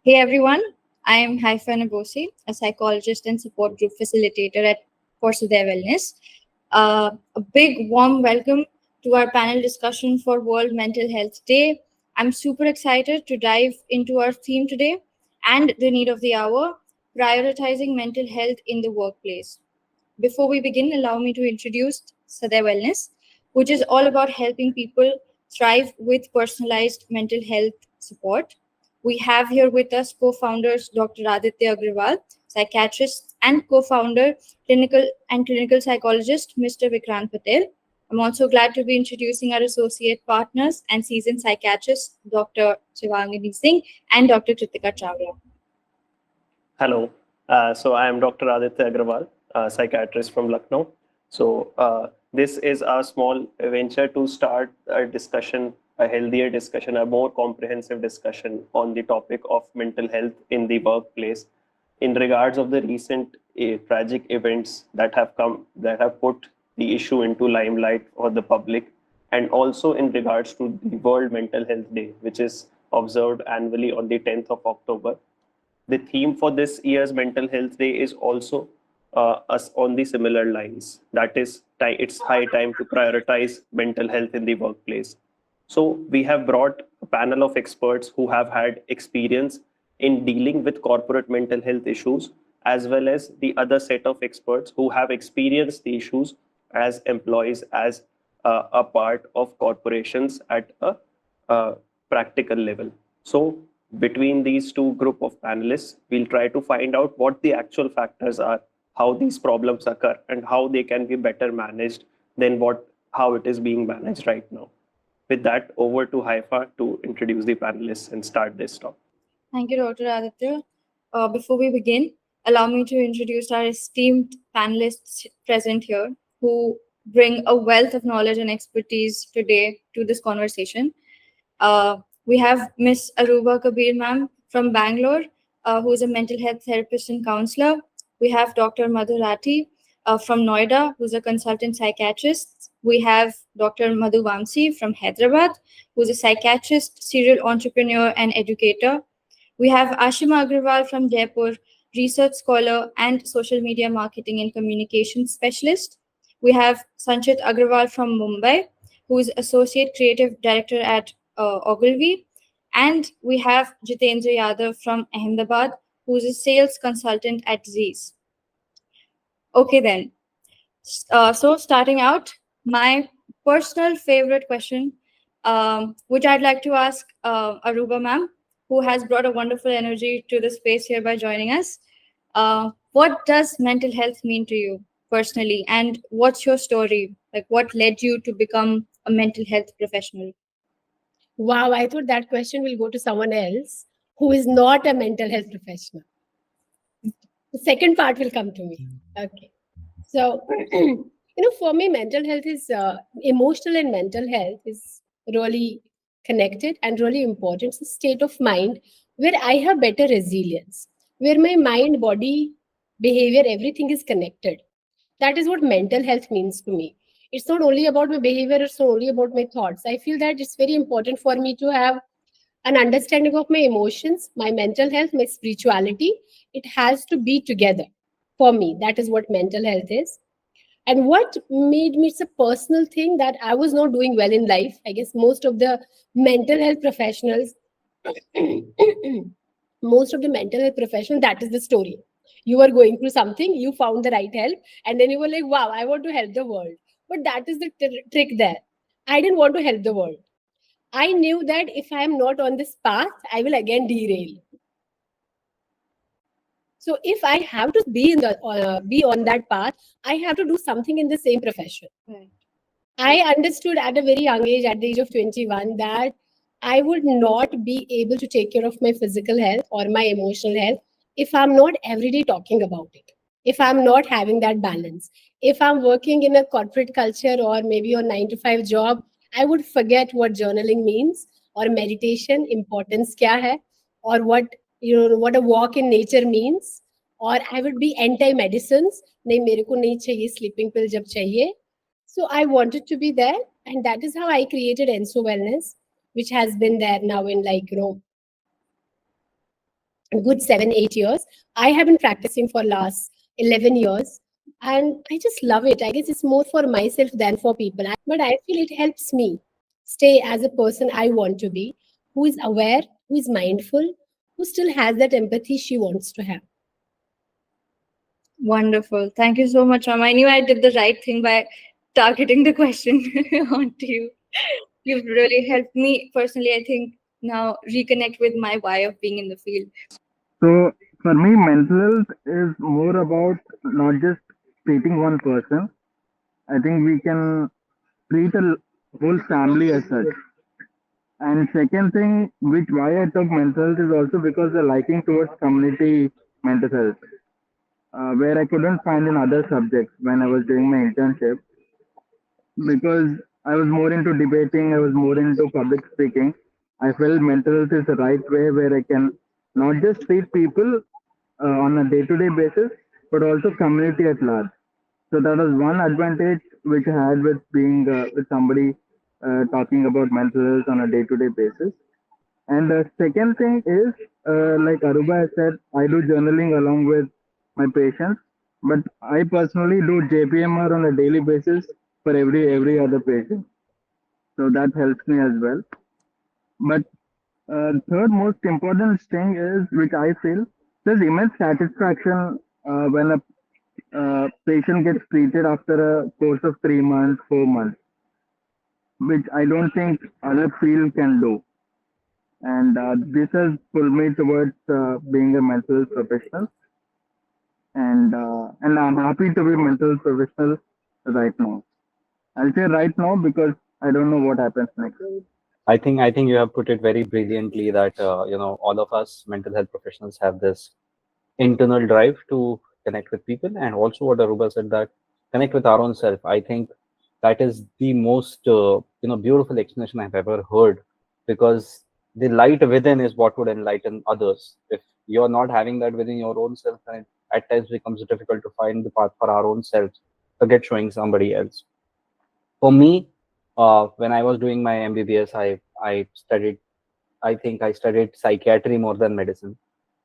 Hey everyone, I am Haifa Enbosi, a psychologist and support group facilitator at Saday Wellness. A big warm welcome to our panel discussion for World Mental Health Day. I'm super excited to dive into our theme today and the need of the hour, prioritizing mental health in the workplace. Before we begin, allow me to introduce Saday Wellness, which is all about helping people thrive with personalized mental health support. We have here with us co-founders Dr. Aditya Agrawal, psychiatrist, and co-founder clinical psychologist Mr. Vikrant Patel. I'm also glad to be introducing our associate partners and seasoned psychiatrists, Dr. Shivangini Singh and Dr. Kritika Chawla. Hello. So I am Dr. Aditya Agarwal, psychiatrist from Lucknow. So this is a small venture to start a discussion, a healthier discussion, a more comprehensive discussion on the topic of mental health in the workplace in regards of the recent tragic events that have put the issue into limelight for the public, and also in regards to the World Mental Health Day, which is observed annually on the 10th of October. The theme for this year's Mental Health Day is also us on the similar lines. That is, it's high time to prioritize mental health in the workplace. So we have brought a panel of experts who have had experience in dealing with corporate mental health issues, as well as the other set of experts who have experienced the issues as employees, as a part of corporations at a practical level. So between these two group of panelists, we'll try to find out what the actual factors are, how these problems occur, and how they can be better managed than how it is being managed right now. With that, over to Haifa to introduce the panelists and start this talk. Thank you, Dr. Aditya. Before we begin, allow me to introduce our esteemed panelists present here who bring a wealth of knowledge and expertise today to this conversation. We have Miss Arouba Kabir ma'am from Bangalore, who is a mental health therapist and counselor. We have Dr. Madhur Rathi from Noida, who's a consultant psychiatrist. We have Dr. Madhu Vamsi from Hyderabad, who's a psychiatrist, serial entrepreneur, and educator. We have Ashima Agrawal from Jaipur, research scholar and social media marketing and communication specialist. We have Sanchit Agarwal from Mumbai, who is associate creative director at Ogilvy. And we have Jitendra Yadav from Ahmedabad, who is a sales consultant at Zeiss. Okay, then. So starting out, my personal favorite question, which I'd like to ask Arouba ma'am, who has brought a wonderful energy to the space here by joining us. What does mental health mean to you personally, and what's your story? Like, what led you to become a mental health professional? Wow, I thought that question will go to someone else who is not a mental health professional. The second part will come to me. Okay. So, for me, mental health is emotional and mental health is really connected and really important. It's a state of mind where I have better resilience, where my mind, body, behavior, everything is connected. That is what mental health means to me. It's not only about my behavior, it's not only about my thoughts. I feel that it's very important for me to have an understanding of my emotions, my mental health, my spirituality. It has to be together for me. That is what mental health is. And what made me, it's a personal thing that I was not doing well in life. I guess most of the mental health professionals, that is the story. You were going through something, you found the right help, and then you were like, wow, I want to help the world. But that is the trick there. I didn't want to help the world. I knew that if I am not on this path, I will again derail. So if I have to be on that path, I have to do something in the same profession. Right. I understood at a very young age, at the age of 21, that I would not be able to take care of my physical health or my emotional health if I'm not every day talking about it. If I'm not having that balance. If I'm working in a corporate culture or maybe a 9-to-5 job, I would forget what journaling means or meditation, importance kya hai, or what a walk in nature means. Or I would be anti-medicines. Nahi, mere ko nahi chahiye sleeping pill jab chahiye. So I wanted to be there, and that is how I created Enso Wellness, which has been there now in a good 7-8 years. I have been practicing for last 11 years, and I just love it. I guess it's more for myself than for people, but I feel it helps me stay as a person I want to be, who is aware, who is mindful, who still has that empathy she wants to have. Wonderful. Thank you so much, Rama. I knew I did the right thing by targeting the question onto you. You've really helped me personally, I think, now reconnect with my why of being in the field. So for me, mental health is more about not just treating one person. I think we can treat a whole family as such. And second thing, which why I took mental health is also because the liking towards community mental health, where I couldn't find in other subjects when I was doing my internship, because I was more into debating, I was more into public speaking. I felt mental health is the right way where I can not just treat people on a day-to-day basis, but also community at large. So that was one advantage which I had with being with somebody talking about mental health on a day-to-day basis. And the second thing is, like Arouba has said, I do journaling along with my patients, but I personally do JPMR on a daily basis for every other patient. So that helps me as well. But third most important thing is, which I feel, there's immense satisfaction when a patient gets treated after a course of 3 months, 4 months, which I don't think other field can do. And this has pulled me towards being a mental health professional, and I'm happy to be a mental health professional right now. I'll say right now because I don't know what happens next. I think you have put it very brilliantly that all of us mental health professionals have this internal drive to connect with people, and also what Aruba said, that connect with our own self. I think that is the most beautiful explanation I've ever heard, because the light within is what would enlighten others. If you're not having that within your own self, then it at times becomes difficult to find the path for our own selves. Forget showing somebody else. For me, when I was doing my MBBS, I studied. I think I studied psychiatry more than medicine.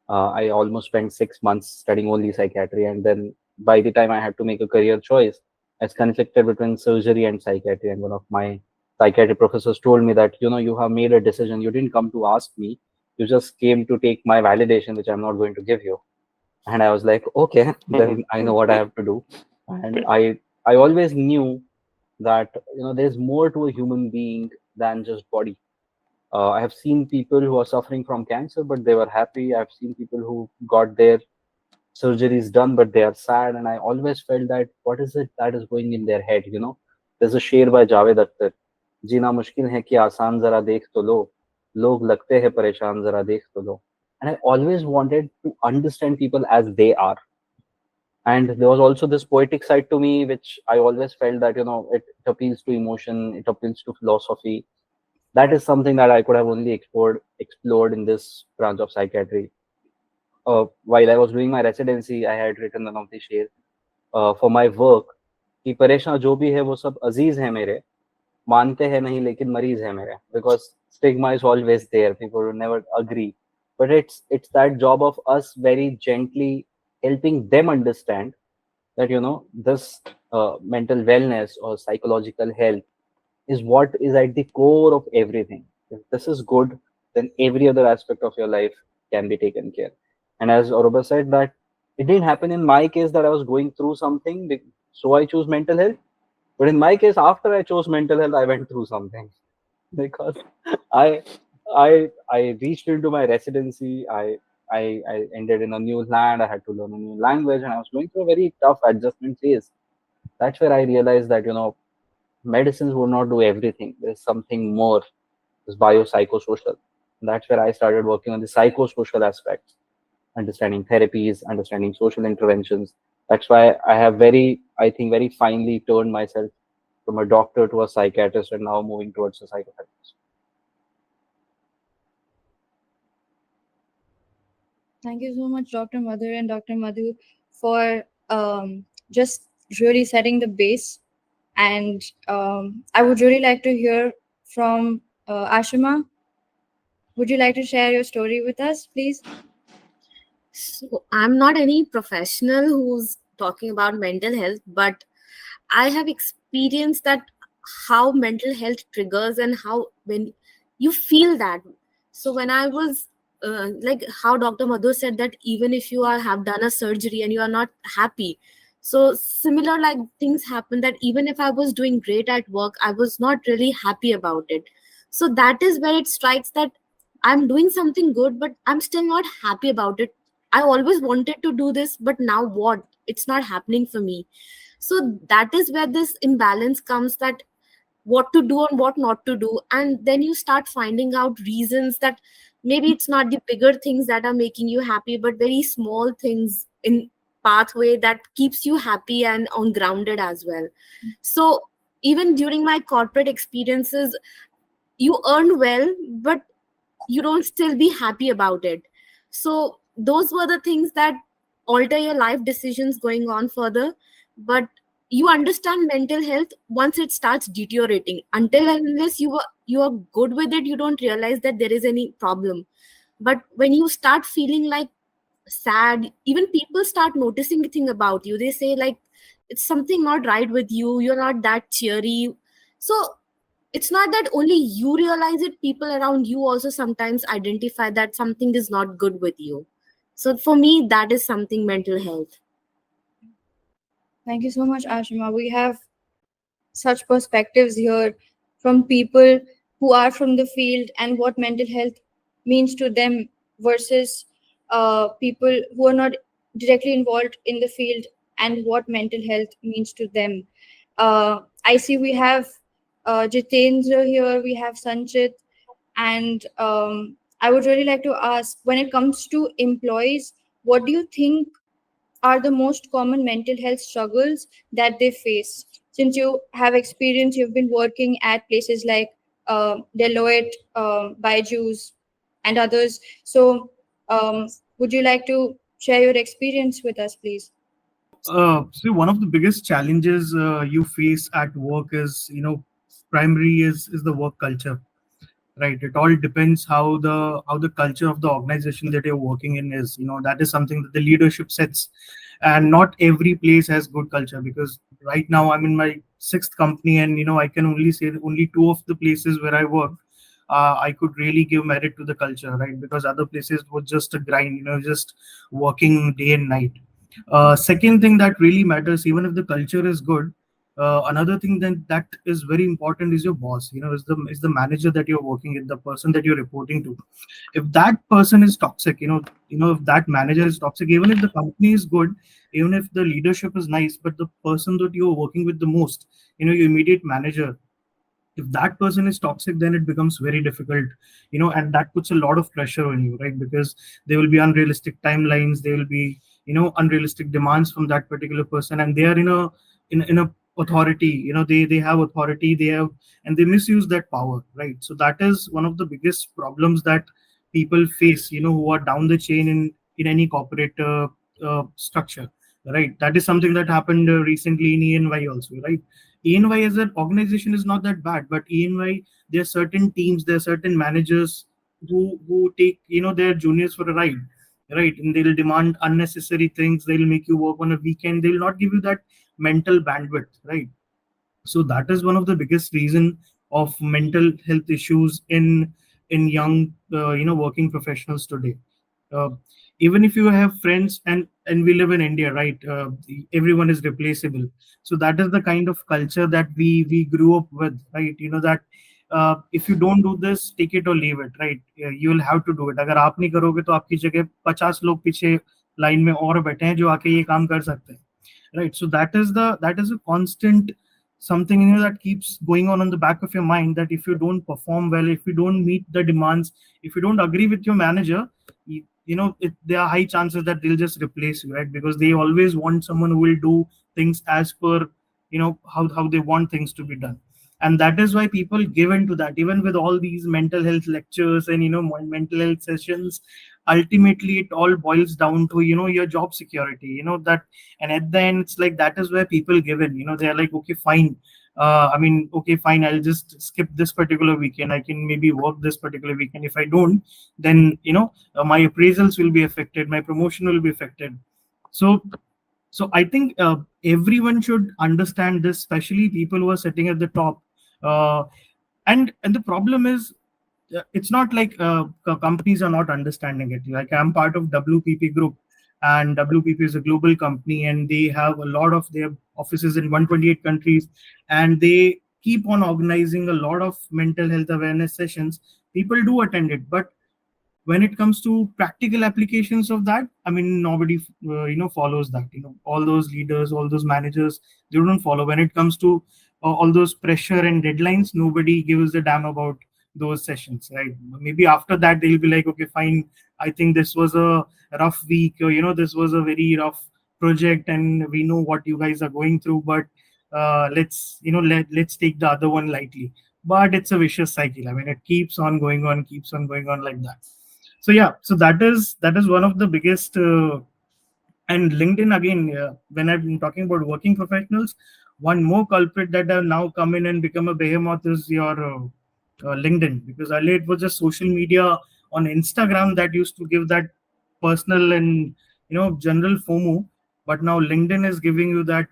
I almost spent 6 months studying only psychiatry, and then by the time I had to make a career choice, I was conflicted between surgery and psychiatry. And one of my psychiatry professors told me that you have made a decision. You didn't come to ask me. You just came to take my validation, which I'm not going to give you. And I was like, okay, then I know what I have to do. And I always knew that there's more to a human being than just body. I have seen people who are suffering from cancer, but they were happy. I've seen people who got their surgeries done, but they are sad. And I always felt that what is it that is going in their head? There's a शेर by Javed Akhtar. जीना मुश्किल है कि आसान जरा देख तो लो, लोग लगते हैं परेशान जरा देख तो लो. And I always wanted to understand people as they are. And there was also this poetic side to me, which I always felt that it appeals to emotion, it appeals to philosophy. That is something that I could have only explored in this branch of psychiatry. While I was doing my residency, I had written one of the शेर for my work कि परेशान जो भी है वो सब अजीज है मेरे, मानते हैं नहीं लेकिन मरीज है मेरे, because stigma is always there. People will never agree, but it's that job of us very gently helping them understand that this mental wellness or psychological health is what is at the core of everything. If this is good, then every other aspect of your life can be taken care. And as Arouba said, that it didn't happen in my case that I was going through something, so I chose mental health. But in my case, after I chose mental health, I went through something because I I reached into my residency. I ended in a new land. I had to learn a new language, and I was going through a very tough adjustment phase. That's where I realized that medicines will not do everything. There's something more. It's biopsychosocial. That's where I started working on the psychosocial aspects, understanding therapies, understanding social interventions. That's why I have I think, very finely turned myself from a doctor to a psychiatrist, and now moving towards a psychotherapist. Thank you so much, Dr. Madhur and Dr. Madhu, for just really setting the base. And I would really like to hear from Ashima. Would you like to share your story with us, please? So I'm not any professional who's talking about mental health, but I have experienced that how mental health triggers and how when you feel that. So when I was like how Dr. Madhu said that even if you have done a surgery and you are not happy, so similar like things happen that even if I was doing great at work, I was not really happy about it. So that is where it strikes that I'm doing something good, but I'm still not happy about it. I always wanted to do this, but now what? It's not happening for me. So that is where this imbalance comes, that what to do and what not to do, and then you start finding out reasons that maybe it's not the bigger things that are making you happy, but very small things in pathway that keeps you happy and on grounded as well. So even during my corporate experiences, you earn well, but you don't still be happy about it. So those were the things that alter your life decisions going on further. But you understand mental health once it starts deteriorating. Until and unless you are good with it, you don't realize that there is any problem. But when you start feeling like sad, even people start noticing a thing about you. They say like it's something not right with you, you're not that cheery. So it's not that only you realize it, people around you also sometimes identify that something is not good with you. So for me, that is something mental health. Thank you so much, Ashima. We have such perspectives here from people who are from the field and what mental health means to them versus people who are not directly involved in the field and what mental health means to them. I see we have Jitendra here, we have Sanchit, and I would really like to ask, when it comes to employees, what do you think are the most common mental health struggles that they face? Since you have experience, you've been working at places like Deloitte, Byju's, and others. So, would you like to share your experience with us, please? See, one of the biggest challenges you face at work is, primary is the work culture, right? It all depends how the culture of the organization that you're working in is. That is something that the leadership sets, and not every place has good culture. Because right now I'm in my sixth company, and I can only say that only two of the places where I work, I could really give merit to the culture, right? Because other places was just a grind, just working day and night. Second thing that really matters, even if the culture is good, another thing then that is very important is your boss. Is the manager that you're working with, the person that you're reporting to. If that person is toxic, if that manager is toxic, even if the company is good, even if the leadership is nice, but the person that you're working with the most, your immediate manager, if that person is toxic, then it becomes very difficult, and that puts a lot of pressure on you, right? Because there will be unrealistic timelines, there will be unrealistic demands from that particular person, and they are in a authority, they have authority, they have, and they misuse that power, right? So that is one of the biggest problems that people face, who are down the chain in any corporate structure, right? That is something that happened recently in ENY also, right? ENY as an organization is not that bad, but ENY, there are certain teams, there are certain managers who take their juniors for a ride, right? And they'll demand unnecessary things. They'll make you work on a weekend. They'll not give you that mental bandwidth, right? So that is one of the biggest reason of mental health issues in young working professionals today. uh, Even if you have friends, and we live in India, right? Everyone is replaceable. So that is the kind of culture that we grew up with, right? That if you don't do this, take it or leave it, right? You will have to do it. अगर आप नहीं करोगे तो आपकी जगह 50 लोग पीछे line में और बैठे हैं जो आके ये काम कर सकते हैं, right? So that is a constant something that keeps going on the back of your mind, that if you don't perform well, if you don't meet the demands, if you don't agree with your manager, there are high chances that they'll just replace you, right? Because they always want someone who will do things as per how they want things to be done. And that is why people give into that, even with all these mental health lectures and mental health sessions. Ultimately it all boils down to your job security, that. And at the end, it's like that is where people give in. They're like, okay, fine, I mean, okay, fine, I'll just skip this particular weekend. I can maybe work this particular weekend. If I don't, then my appraisals will be affected, my promotion will be affected. So I think everyone should understand this, especially people who are sitting at the top. Uh, and the problem is, it's not like companies are not understanding it. Like, I'm part of WPP Group, and WPP is a global company, and they have a lot of their offices in 128 countries, and they keep on organizing a lot of mental health awareness sessions. People do attend it, but when it comes to practical applications of that, I mean, nobody follows that. All those leaders, all those managers, they don't follow. When it comes to all those pressure and deadlines, nobody gives a damn about those sessions, right? Maybe after that they'll be like, okay, fine, I think this was a rough week, or this was a very rough project, and we know what you guys are going through, but let's take the other one lightly. But it's a vicious cycle. I mean, it keeps on going on, keeps on going on like that. So yeah, so that is one of the biggest. And LinkedIn again, when I've been talking about working professionals, one more culprit that have now come in and become a behemoth is your LinkedIn, because earlier it was just social media on Instagram that used to give that personal and general FOMO, but now LinkedIn is giving you that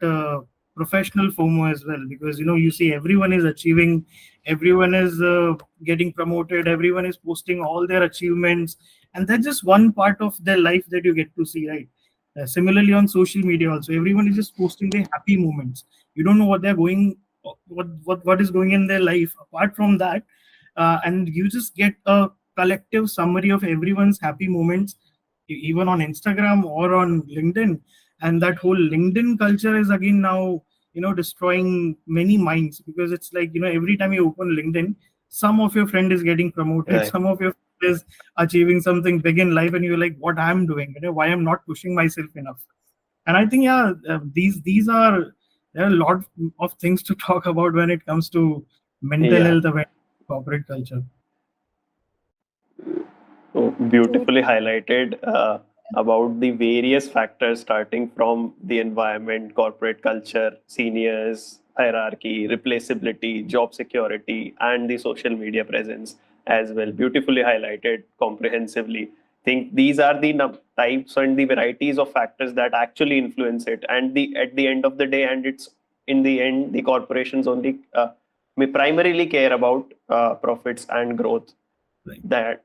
professional FOMO as well, because you see everyone is achieving, everyone is getting promoted, everyone is posting all their achievements, and that's just one part of their life that you get to see, right? Similarly, on social media also, everyone is just posting their happy moments. You don't know what they're going, what is going in their life apart from that, and you just get a collective summary of everyone's happy moments, even on Instagram or on LinkedIn. And that whole LinkedIn culture is again now destroying many minds, because it's like every time you open LinkedIn, some of your friend is getting promoted, Right. some of your friend is achieving something big in life, and you're like, what I'm doing, why I'm not pushing myself enough. And I think, yeah, these are, there are a lot of things to talk about when it comes to mental Yeah. health awareness, corporate culture. So beautifully highlighted about the various factors, starting from the environment, corporate culture, seniors, hierarchy, replaceability, job security, and the social media presence as well. Beautifully highlighted comprehensively. Think these are the types and the varieties of factors that actually influence it. And at the end of the day, and it's in the end, the corporations only may primarily care about profits and growth. Right. That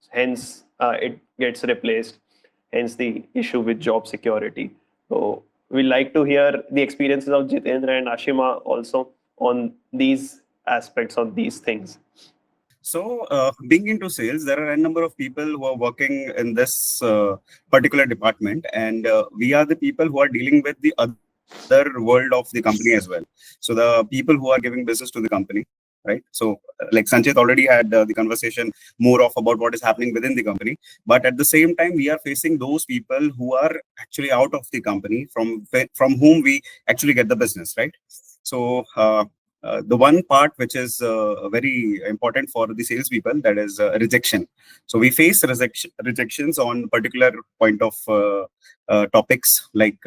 hence it gets replaced, hence the issue with job security. So we like to hear the experiences of Jitendra and Ashima also on these aspects of these things. So, being into sales, there are a number of people who are working in this particular department, and we are the people who are dealing with the other world of the company as well. So, the people who are giving business to the company, right? So, like Sanchit already had the conversation more of about what is happening within the company, but at the same time, we are facing those people who are actually out of the company, from whom we actually get the business, right? So, the one part which is very important for the salespeople, that is rejection. So we face rejections on particular point of topics, like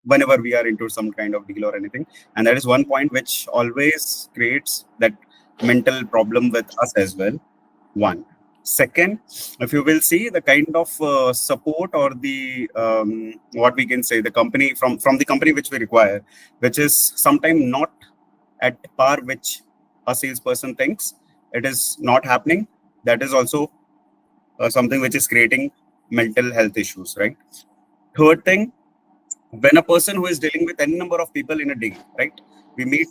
whenever we are into some kind of deal or anything, and that is one point which always creates that mental problem with us as well. One. Second, if you will see the kind of support or the what we can say, the company from the company which we require, which is sometimes not at par which a salesperson thinks, it is not happening. That is also something which is creating mental health issues, right? Third thing, when a person who is dealing with any number of people in a day, right? We meet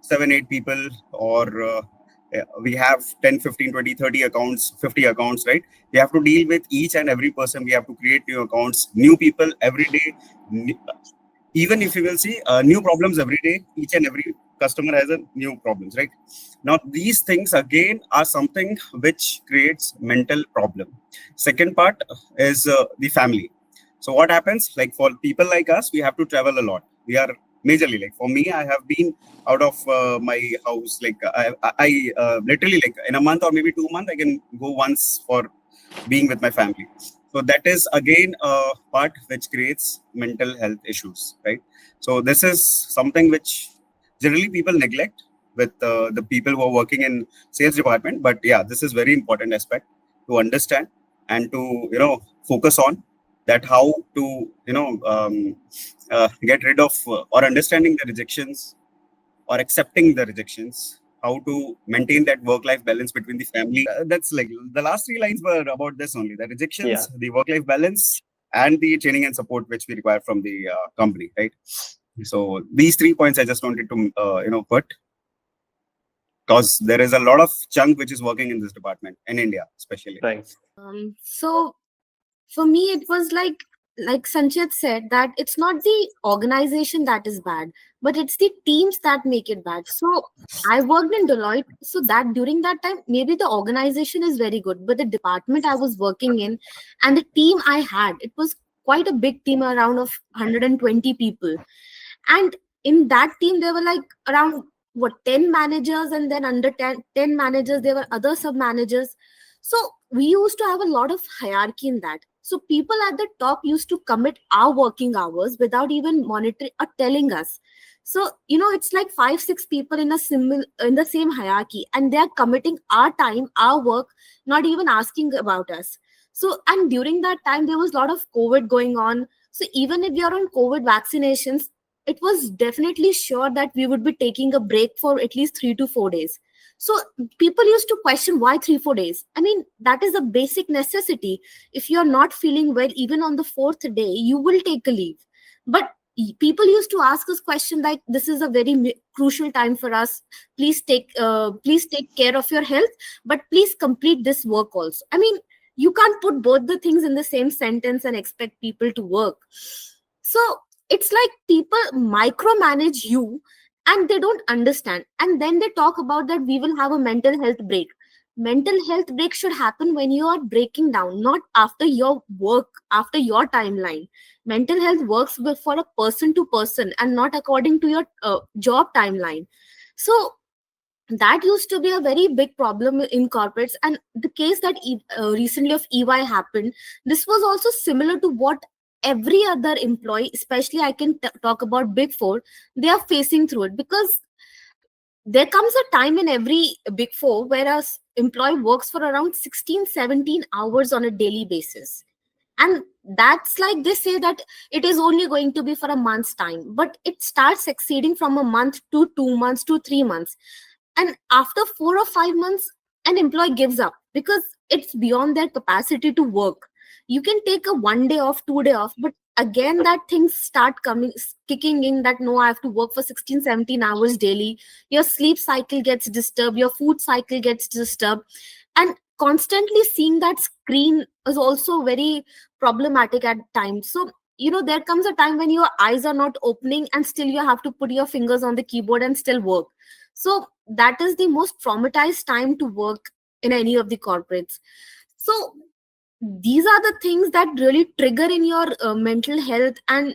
7-8 people, or we have 10, 15, 20, 30 accounts, 50 accounts, right? We have to deal with each and every person. We have to create new accounts, new people every day. Even if you will see new problems every day, each and every customer has a new problems, right? Now, these things again are something which creates mental problem. Second part is the family. So what happens, like for people like us, we have to travel a lot. We are majorly, like for me, I have been out of my house, like I literally, like in a month or maybe 2 months, I can go once for being with my family. So that is again a part which creates mental health issues, right? So this is something which generally people neglect with the people who are working in sales department. But yeah, this is very important aspect to understand and to focus on, that how to get rid of or understanding the rejections or accepting the rejections, how to maintain that work-life balance between the family. That's like the last 3 lines were about this only: the rejections, the work-life balance, and the training and support which we require from the company, right? So these 3 points I just wanted to put, because there is a lot of chunk which is working in this department in India, especially. Right. So for me, it was like Sanchit said, that it's not the organization that is bad, but it's the teams that make it bad. So I worked in Deloitte, so that during that time, maybe the organization is very good, but the department I was working in and the team I had, it was quite a big team, around of 120 people. And in that team, there were like around 10 managers, and then under 10 managers, there were other sub managers. So we used to have a lot of hierarchy in that. So people at the top used to commit our working hours without even monitoring or telling us. So it's like 5-6 people in the same hierarchy, and they're committing our time, our work, not even asking about us. So, and during that time, there was a lot of COVID going on. So even if you're on COVID vaccinations, it was definitely sure that we would be taking a break for at least 3 to 4 days. So people used to question, why 3-4 days? I mean, that is a basic necessity. If you're not feeling well, even on the 4th day, you will take a leave. But people used to ask us question like, this is a very crucial time for us. Please take care of your health, but please complete this work also. I mean, you can't put both the things in the same sentence and expect people to work. So it's like people micromanage you and they don't understand. And then they talk about that we will have a mental health break. Mental health break should happen when you are breaking down, not after your work, after your timeline. Mental health works for a person to person and not according to your job timeline. So that used to be a very big problem in corporates. And the case that recently of EY happened, this was also similar to what every other employee, especially I can talk about Big Four, they are facing through it. Because there comes a time in every Big Four where a employee works for around 16-17 hours on a daily basis. And that's like, they say that it is only going to be for a month's time, but it starts exceeding from a month to 2 months to 3 months. And after 4 or 5 months, an employee gives up because it's beyond their capacity to work. You can take a 1 day off, 2 day off, but again that things start kicking in, that no, I have to work for 16-17 hours daily. Your sleep cycle gets disturbed, your food cycle gets disturbed, and constantly seeing that screen is also very problematic at times. So there comes a time when your eyes are not opening and still you have to put your fingers on the keyboard and still work. So that is the most traumatized time to work in any of the corporates. So these are the things that really trigger in your mental health. And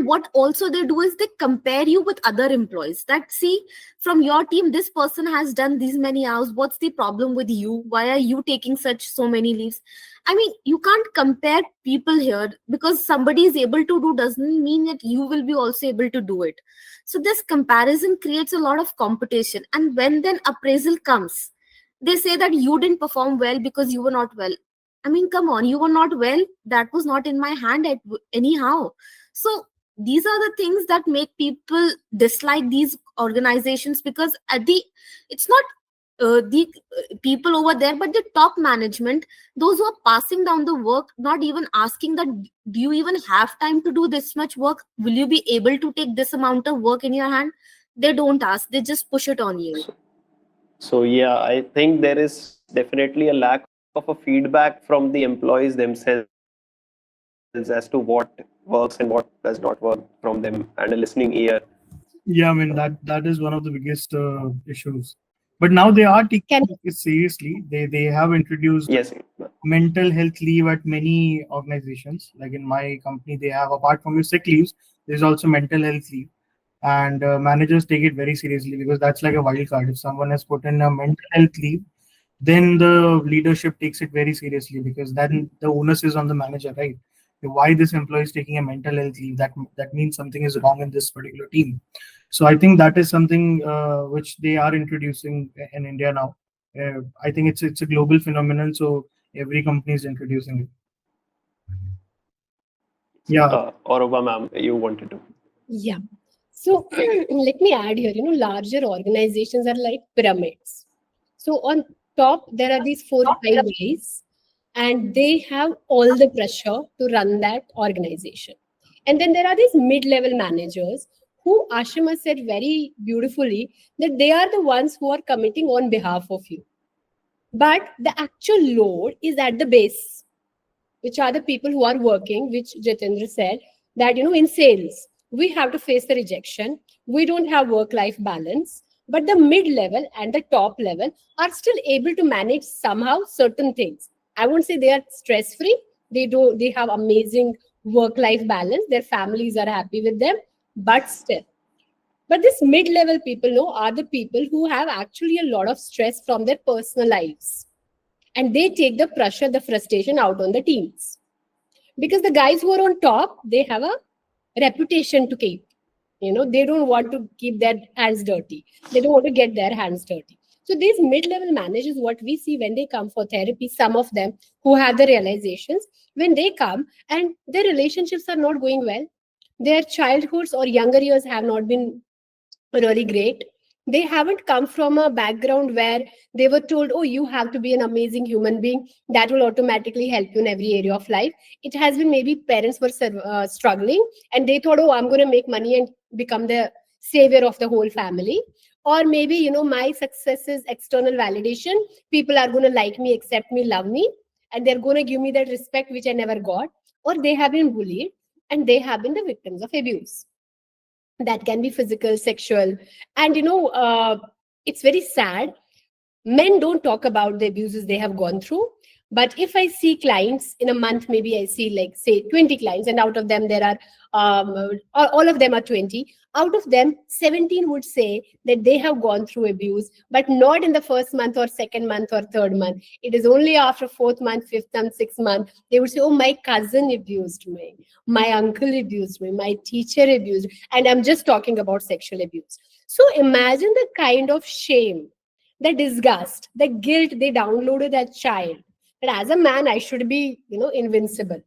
what also they do is they compare you with other employees, that see, from your team this person has done these many hours, what's the problem with you, why are you taking so many leaves? I mean, you can't compare people here. Because somebody is able to do doesn't mean that you will be also able to do it. So this comparison creates a lot of competition. And when then appraisal comes, they say that you didn't perform well because you were not well. I mean, come on, you were not well, that was not in my hand anyhow. So these are the things that make people dislike these organizations, because it's not the people over there, but the top management, those who are passing down the work, not even asking that, do you even have time to do this much work? Will you be able to take this amount of work in your hand? They don't ask, they just push it on you. So yeah, I think there is definitely a lack of a feedback from the employees themselves as to what works and what does not work from them, and a listening ear. Yeah, I mean that is one of the biggest issues. But now they are taking it seriously. They have introduced mental health leave at many organizations. Like in my company, they have, apart from your sick leaves, there's also mental health leave. And managers take it very seriously, because that's like a wild card. If someone has put in a mental health leave, then the leadership takes it very seriously, because then the onus is on the manager, right? Why this employee is taking a mental health leave, that means something is wrong in this particular team. So I think that is something which they are introducing in India now. I think it's a global phenomenon, so every company is introducing it. Yeah. Arouba ma'am, you wanted to. Yeah. So let me add here, larger organizations are like pyramids. So on top, there are these 4 or 5 guys, and they have all the pressure to run that organization. And then there are these mid-level managers who Ashima said very beautifully that they are the ones who are committing on behalf of you. But the actual load is at the base, which are the people who are working, which Jitendra said, that, in sales, we have to face the rejection. We don't have work-life balance, but the mid-level and the top level are still able to manage somehow certain things. I won't say they are stress-free. They have amazing work-life balance. Their families are happy with them, but still. But this mid-level people are the people who have actually a lot of stress from their personal lives. And they take the pressure, the frustration out on the teams. Because the guys who are on top, they have a reputation to keep. They don't want to keep their hands dirty. They don't want to get their hands dirty. So these mid-level managers, what we see when they come for therapy, some of them who have the realizations, when they come and their relationships are not going well, their childhoods or younger years have not been really great. They haven't come from a background where they were told, oh, you have to be an amazing human being that will automatically help you in every area of life. It has been maybe parents were struggling and they thought, oh, I'm going to make money and become the savior of the whole family. Or maybe, my success is external validation. People are going to like me, accept me, love me, and they're going to give me that respect which I never got. Or they have been bullied and they have been the victims of abuse. That can be physical, sexual. And it's very sad, men don't talk about the abuses they have gone through. But if I see clients in a month, maybe I see like say 20 clients, and out of them there are all of them are 20. Out of them 17 would say that they have gone through abuse, but not in the first month or second month or third month. It is only after 4th month, 5th month, 6th month they would say, oh, my cousin abused me, my uncle abused me, my teacher abused me. And I'm just talking about sexual abuse. So imagine the kind of shame, the disgust, the guilt they downloaded as child. That as a man, I should be, invincible.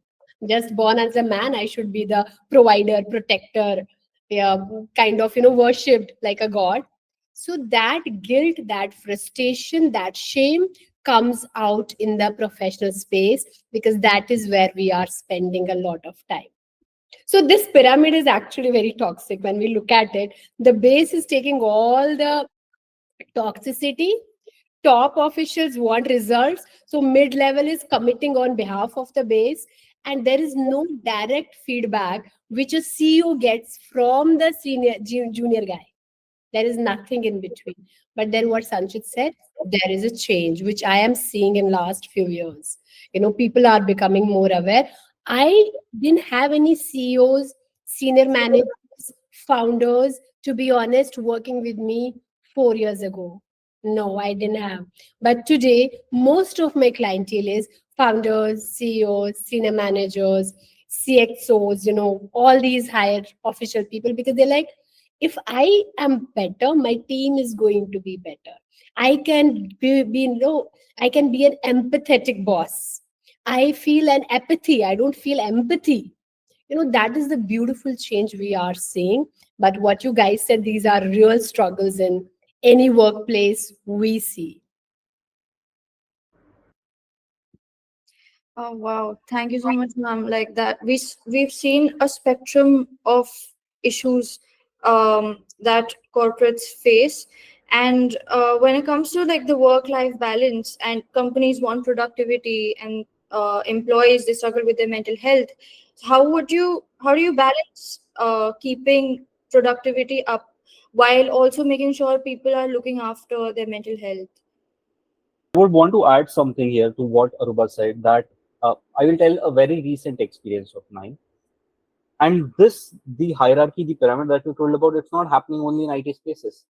Just born as a man, I should be the provider, protector, yeah, kind of, worshipped like a god. So that guilt, that frustration, that shame comes out in the professional space because that is where we are spending a lot of time. So this pyramid is actually very toxic when we look at it. The base is taking all the toxicity. Top officials want results, so mid-level is committing on behalf of the base, and there is no direct feedback which a CEO gets from the junior guy. There is nothing in between. But then what Sanchit said, there is a change which I am seeing in last few years. People are becoming more aware. I didn't have any CEOs, senior managers, founders, to be honest, working with me 4 years ago. No, I didn't have. But today, most of my clientele is founders, CEOs, senior managers, CXOs, all these higher official people, because they're like, if I am better, my team is going to be better. I can I can be an empathetic boss. I feel an apathy. I don't feel empathy. That is the beautiful change we are seeing. But what you guys said, these are real struggles in any workplace we see. Oh wow! Thank you so much, ma'am. Like that, we've seen a spectrum of issues that corporates face, and when it comes to like the work-life balance, and companies want productivity, and employees they struggle with their mental health. How do you balance keeping productivity up while also making sure people are looking after their mental health? I would want to add something here to what Arouba said, that I will tell a very recent experience of mine. And the hierarchy, the pyramid that you told about, it's not happening only in IT spaces.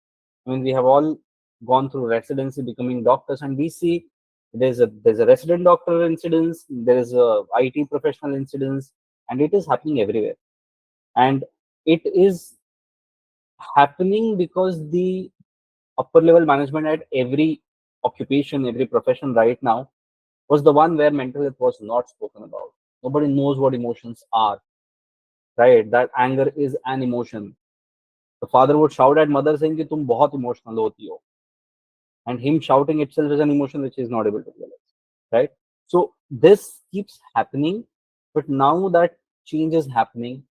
I mean, we have all gone through residency, becoming doctors, and we see there's a resident doctor incidence, there is a IT professional incidence, and it is happening everywhere. And it is happening because the upper level management at every occupation, every profession right now was the one where mental health was not spoken about. Nobody knows what emotions are, right? That anger is an emotion. The father would shout at mother saying कि तुम बहुत emotional होती हो, and him shouting itself is an emotion which is not able to realize, right? So this keeps happening, but now that change is happening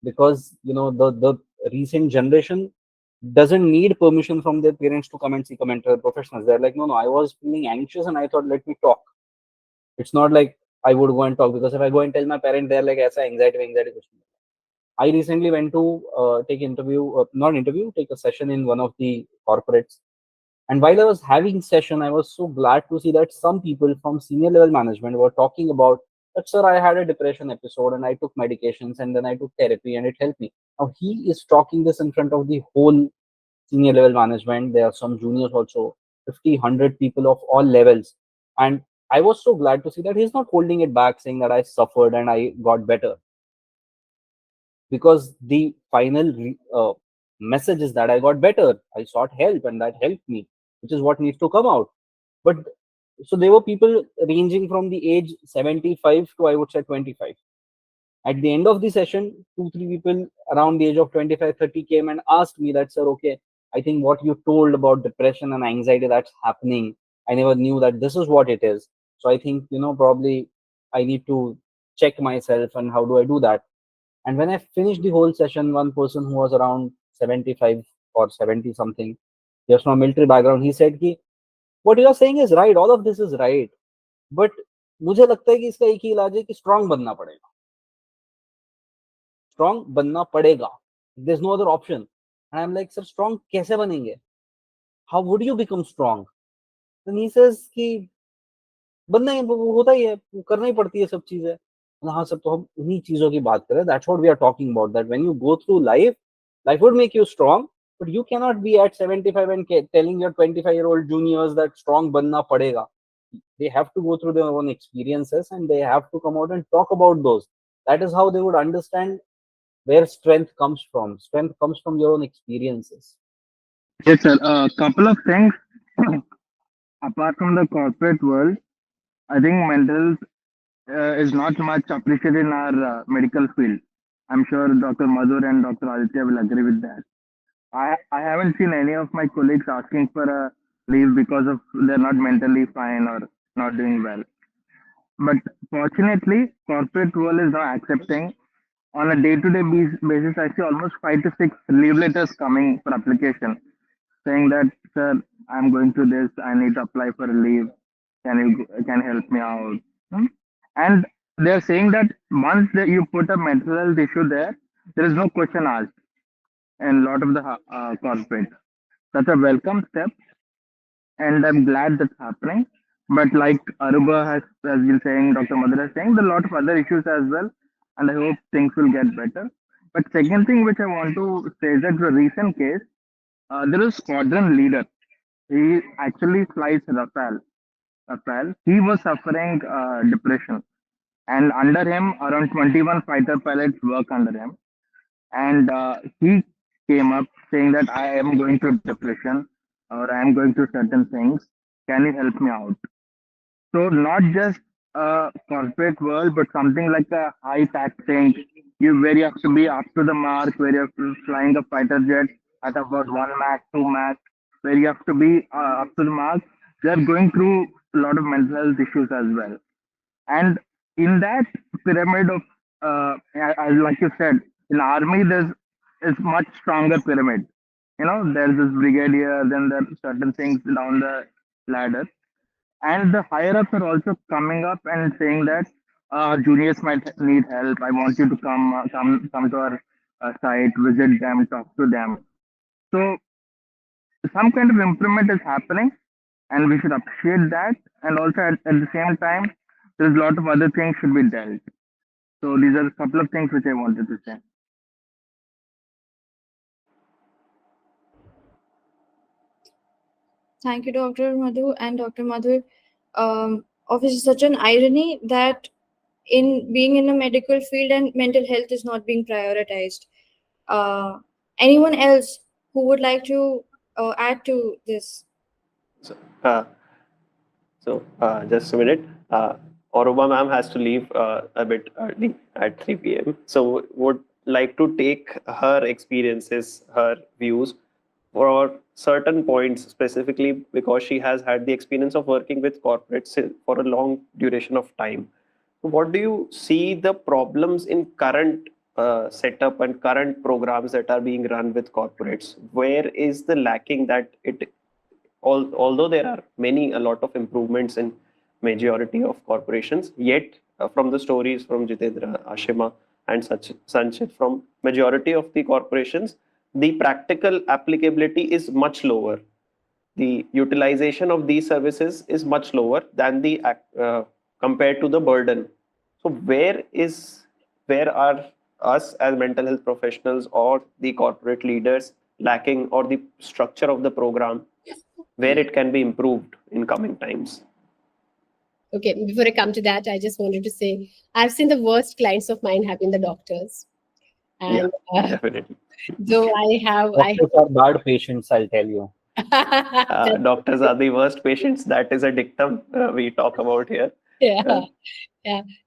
because the recent generation doesn't need permission from their parents to come and seek a mental health professionals. They're like, no, I was feeling anxious and I thought, let me talk. It's not like I would go and talk, because if I go and tell my parent, they're like, ऐसा anxiety कुछ नहीं. I recently went to take a session in one of the corporates. And while I was having session, I was so glad to see that some people from senior level management were talking about that, sir, I had a depression episode and I took medications and then I took therapy and it helped me. Now he is talking this in front of the whole senior level management. There are some juniors also, 50, 100 people of all levels. And I was so glad to see that he's not holding it back saying that I suffered and I got better. Because the final message is that I got better, I sought help, and that helped me, which is what needs to come out. But so there were people ranging from the age 75 to, I would say, 25. At the end of the session, 2-3 people around the age of 25-30 came and asked me that, sir, okay, I think what you told about depression and anxiety that's happening, I never knew that this is what it is. So I think, probably I need to check myself, and how do I do that? And when I finished the whole session, one person who was around 75 or 70 something, just from a military background, he said कि what you are saying is right, all of this is right, but मुझे लगता है कि इसका एक ही इलाज है कि strong बनना पड़ेगा. Strong बनना पड़ेगा. There's no other option. And I'm like, sir, strong कैसे बनेंगे? How would you become strong? Then he says कि बनना ही होता ही है, करना ही पड़ती है सब चीजें. हाँ सर, तो हम उन्हीं चीजों की बात करें. That's what we are talking about. That when you go through life, life would make you strong, but you cannot be at 75 and telling your 25-year-old juniors that strong बनना पड़ेगा. They have to go through their own experiences and they have to come out and talk about those. That is how they would understand where strength comes from. Strength comes from your own experiences. Yes, sir. A couple of things. Apart from the corporate world, I think mental is not much appreciated in our medical field. I'm sure Dr. Madhur and Dr. Aditya will agree with that. I haven't seen any of my colleagues asking for a leave because of they're not mentally fine or not doing well. But fortunately, corporate world is now accepting. On a day-to-day basis, I see almost 5 to 6 leave letters coming for application, saying that, sir, I'm going through this. I need to apply for a leave. Can you help me out? Hmm? And they're saying that once you put a mental health issue there is no question asked in a lot of the corporate. That's a welcome step, and I'm glad that's happening. But like Arouba has been saying, Dr. Madhur is saying, there are a lot of other issues as well, and I hope things will get better. But second thing which I want to say is that the recent case, there is squadron leader. He actually flies Rafale. He was suffering depression, and under him, around 21 fighter pilots work under him. And he came up saying that I am going through depression or I am going through certain things. Can you help me out? So not just a corporate world, but something like a high tax thing. Where you have to be up to the mark, where you're flying a fighter jet at about 1 Mach, 2 Mach, where you have to be up to the mark. They're going through a lot of mental health issues as well. And in that pyramid of, like you said, in army there's is much stronger pyramid. There's this brigadier, then there are certain things down the ladder, and the higher ups are also coming up and saying that juniors might need help. I want you to come to our site, visit them, talk to them. So some kind of improvement is happening, and we should appreciate that. And also at the same time, there's a lot of other things should be dealt. So these are a couple of things which I wanted to say. Thank you, Dr. Madhu and Dr. Madhur. Obviously, such an irony that in being in a medical field and mental health is not being prioritized. Anyone else who would like to add to this? So, just a minute. Arouba ma'am has to leave a bit early at 3 p.m. So would like to take her experiences, her views for certain points specifically because she has had the experience of working with corporates for a long duration of time. What do you see the problems in current setup and current programs that are being run with corporates? Where is the lacking that although there are a lot of improvements in majority of corporations, yet from the stories from Jitendra, Ashima, and Sanchit, from majority of the corporations, the practical applicability is much lower. The utilization of these services is much lower than the compared to the burden. So where are us as mental health professionals or the corporate leaders lacking, or the structure of the program where it can be improved in coming times? Okay, before I come to that, I just wanted to say I've seen the worst clients of mine have been the doctors. And Definitely. though I Doctors are bad patients, I'll tell you. Doctors are the worst patients. That is a dictum we talk about here. Yeah.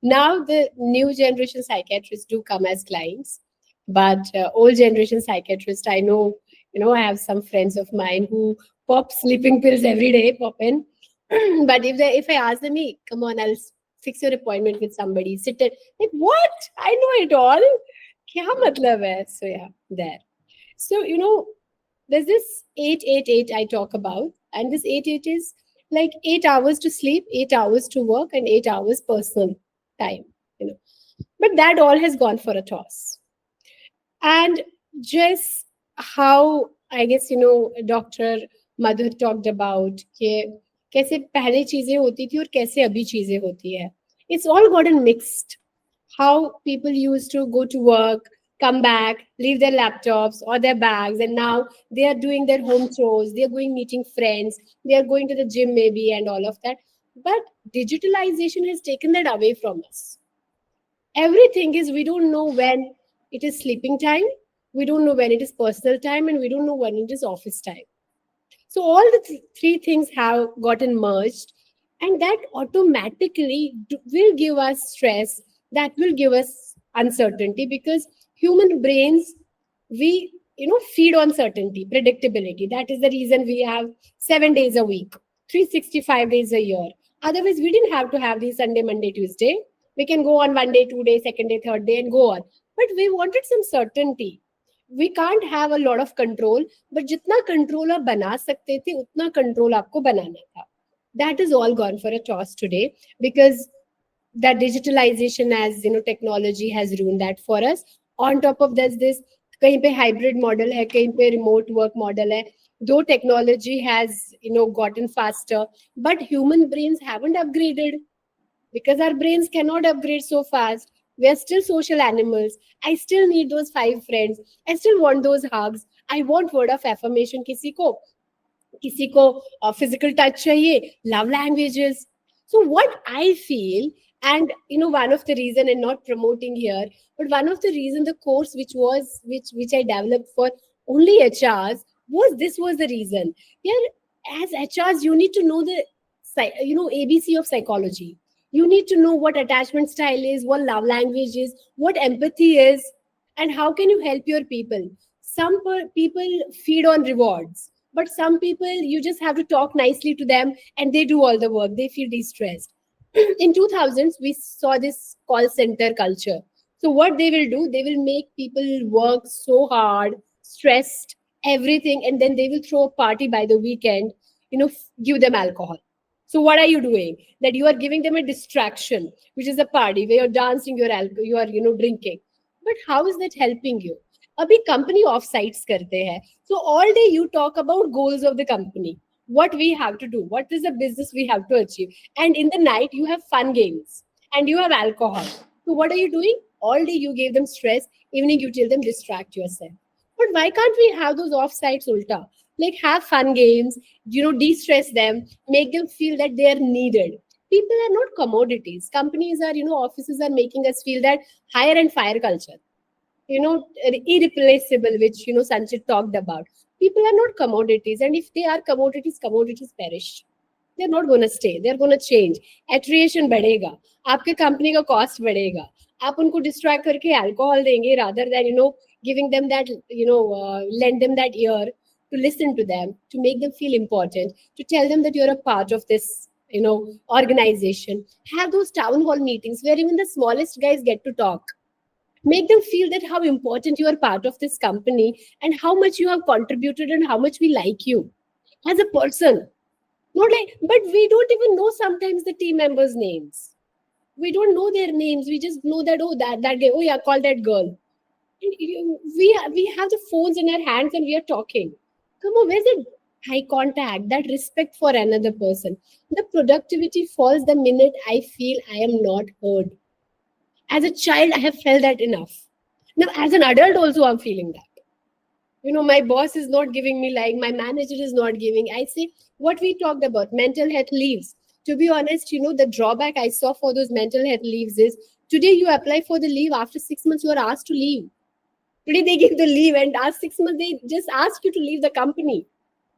Now the new generation psychiatrists do come as clients, but old generation psychiatrists, I know, I have some friends of mine who pop sleeping pills every day, pop in. But if I ask them, hey, come on, I'll fix your appointment with somebody, sit it, like, what? I know it all. Kya matlab hai? So yeah, there. So, there's this 8-8-8 I talk about, and this 8-8 is like 8 hours to sleep, 8 hours to work, and 8 hours personal time. But that all has gone for a toss. And just how I guess Dr. Madhur talked about कि कैसे पहले चीजें होती थी और कैसे अभी चीजें होती है. It's all gotten mixed. How people used to go to work, come back, leave their laptops or their bags, and now they are doing their home chores, they are going meeting friends, they are going to the gym maybe and all of that. But digitalization has taken that away from us. Everything is, we don't know when it is sleeping time, we don't know when it is personal time, and we don't know when it is office time. So all the three things have gotten merged, and that automatically will give us stress, that will give us uncertainty, because human brains, we feed on certainty, predictability. That is the reason we have 7 days a week, 365 days a year. Otherwise we didn't have to have the Sunday, Monday, Tuesday. We can go on 1 day, 2 days, 2nd day, 3rd day, and go on. But we wanted some certainty. We can't have a lot of control, but जितना control आप बना सकते थे उतना control आपको बनाना था. That is all gone for a toss today, because that digitalization, as technology has ruined that for us. On top of this कहीं पे hybrid model है, कहीं पे remote work model है. Though technology has gotten faster, but human brains haven't upgraded, because our brains cannot upgrade so fast. We are still social animals. I still need those 5 friends. I still want those hugs. I want word of affirmation. किसी को physical touch चाहिए, love languages. So what I feel, and one of the reason, and not promoting here, but one of the reason, the course which I developed for only HRs was the reason. Here, as HRs, you need to know the ABC of psychology. You need to know what attachment style is, what love language is, what empathy is, and how can you help your people. Some people feed on rewards, but some people, you just have to talk nicely to them and they do all the work. They feel de-stressed. In 2000s, we saw this call center culture. So what they will do, they will make people work so hard, stressed, everything, and then they will throw a party by the weekend, give them alcohol. So what are you doing? That you are giving them a distraction, which is a party where you're dancing, you are drinking. But how is that helping you? Abhi company offsites karte hai. So all day you talk about goals of the company, what we have to do, what is the business we have to achieve. And in the night you have fun games and you have alcohol. So what are you doing? All day you gave them stress, evening you tell them distract yourself. But why can't we have those offsites ulta? Like have fun games, de-stress them, make them feel that they are needed. People are not commodities. Companies are, offices are making us feel that hire and fire culture, irreplaceable, which, Sanchit talked about. People are not commodities, and if they are commodities, commodities perish. They're not going to stay. They're going to change. Attrition बढ़ेगा. आपके company का cost बढ़ेगा. आप उनको distract करके alcohol देंगे rather than giving them that lend them that ear to listen to them, to make them feel important, to tell them that you're a part of this organization. Have those town hall meetings where even the smallest guys get to talk. Make them feel that how important you are part of this company and how much you have contributed and how much we like you as a person. Not like, but we don't even know sometimes the team members' names. We don't know their names. We just know that, that guy, oh yeah, call that girl. And we have the phones in our hands and we are talking. Come on, where's the eye contact, that respect for another person? The productivity falls the minute I feel I am not heard. As a child, I have felt that enough. Now, as an adult also, I'm feeling that. My boss is not giving me my manager is not giving. I say, what we talked about, mental health leaves. To be honest, the drawback I saw for those mental health leaves is, today you apply for the leave, after 6 months you are asked to leave. Today they give the leave and after 6 months they just ask you to leave the company.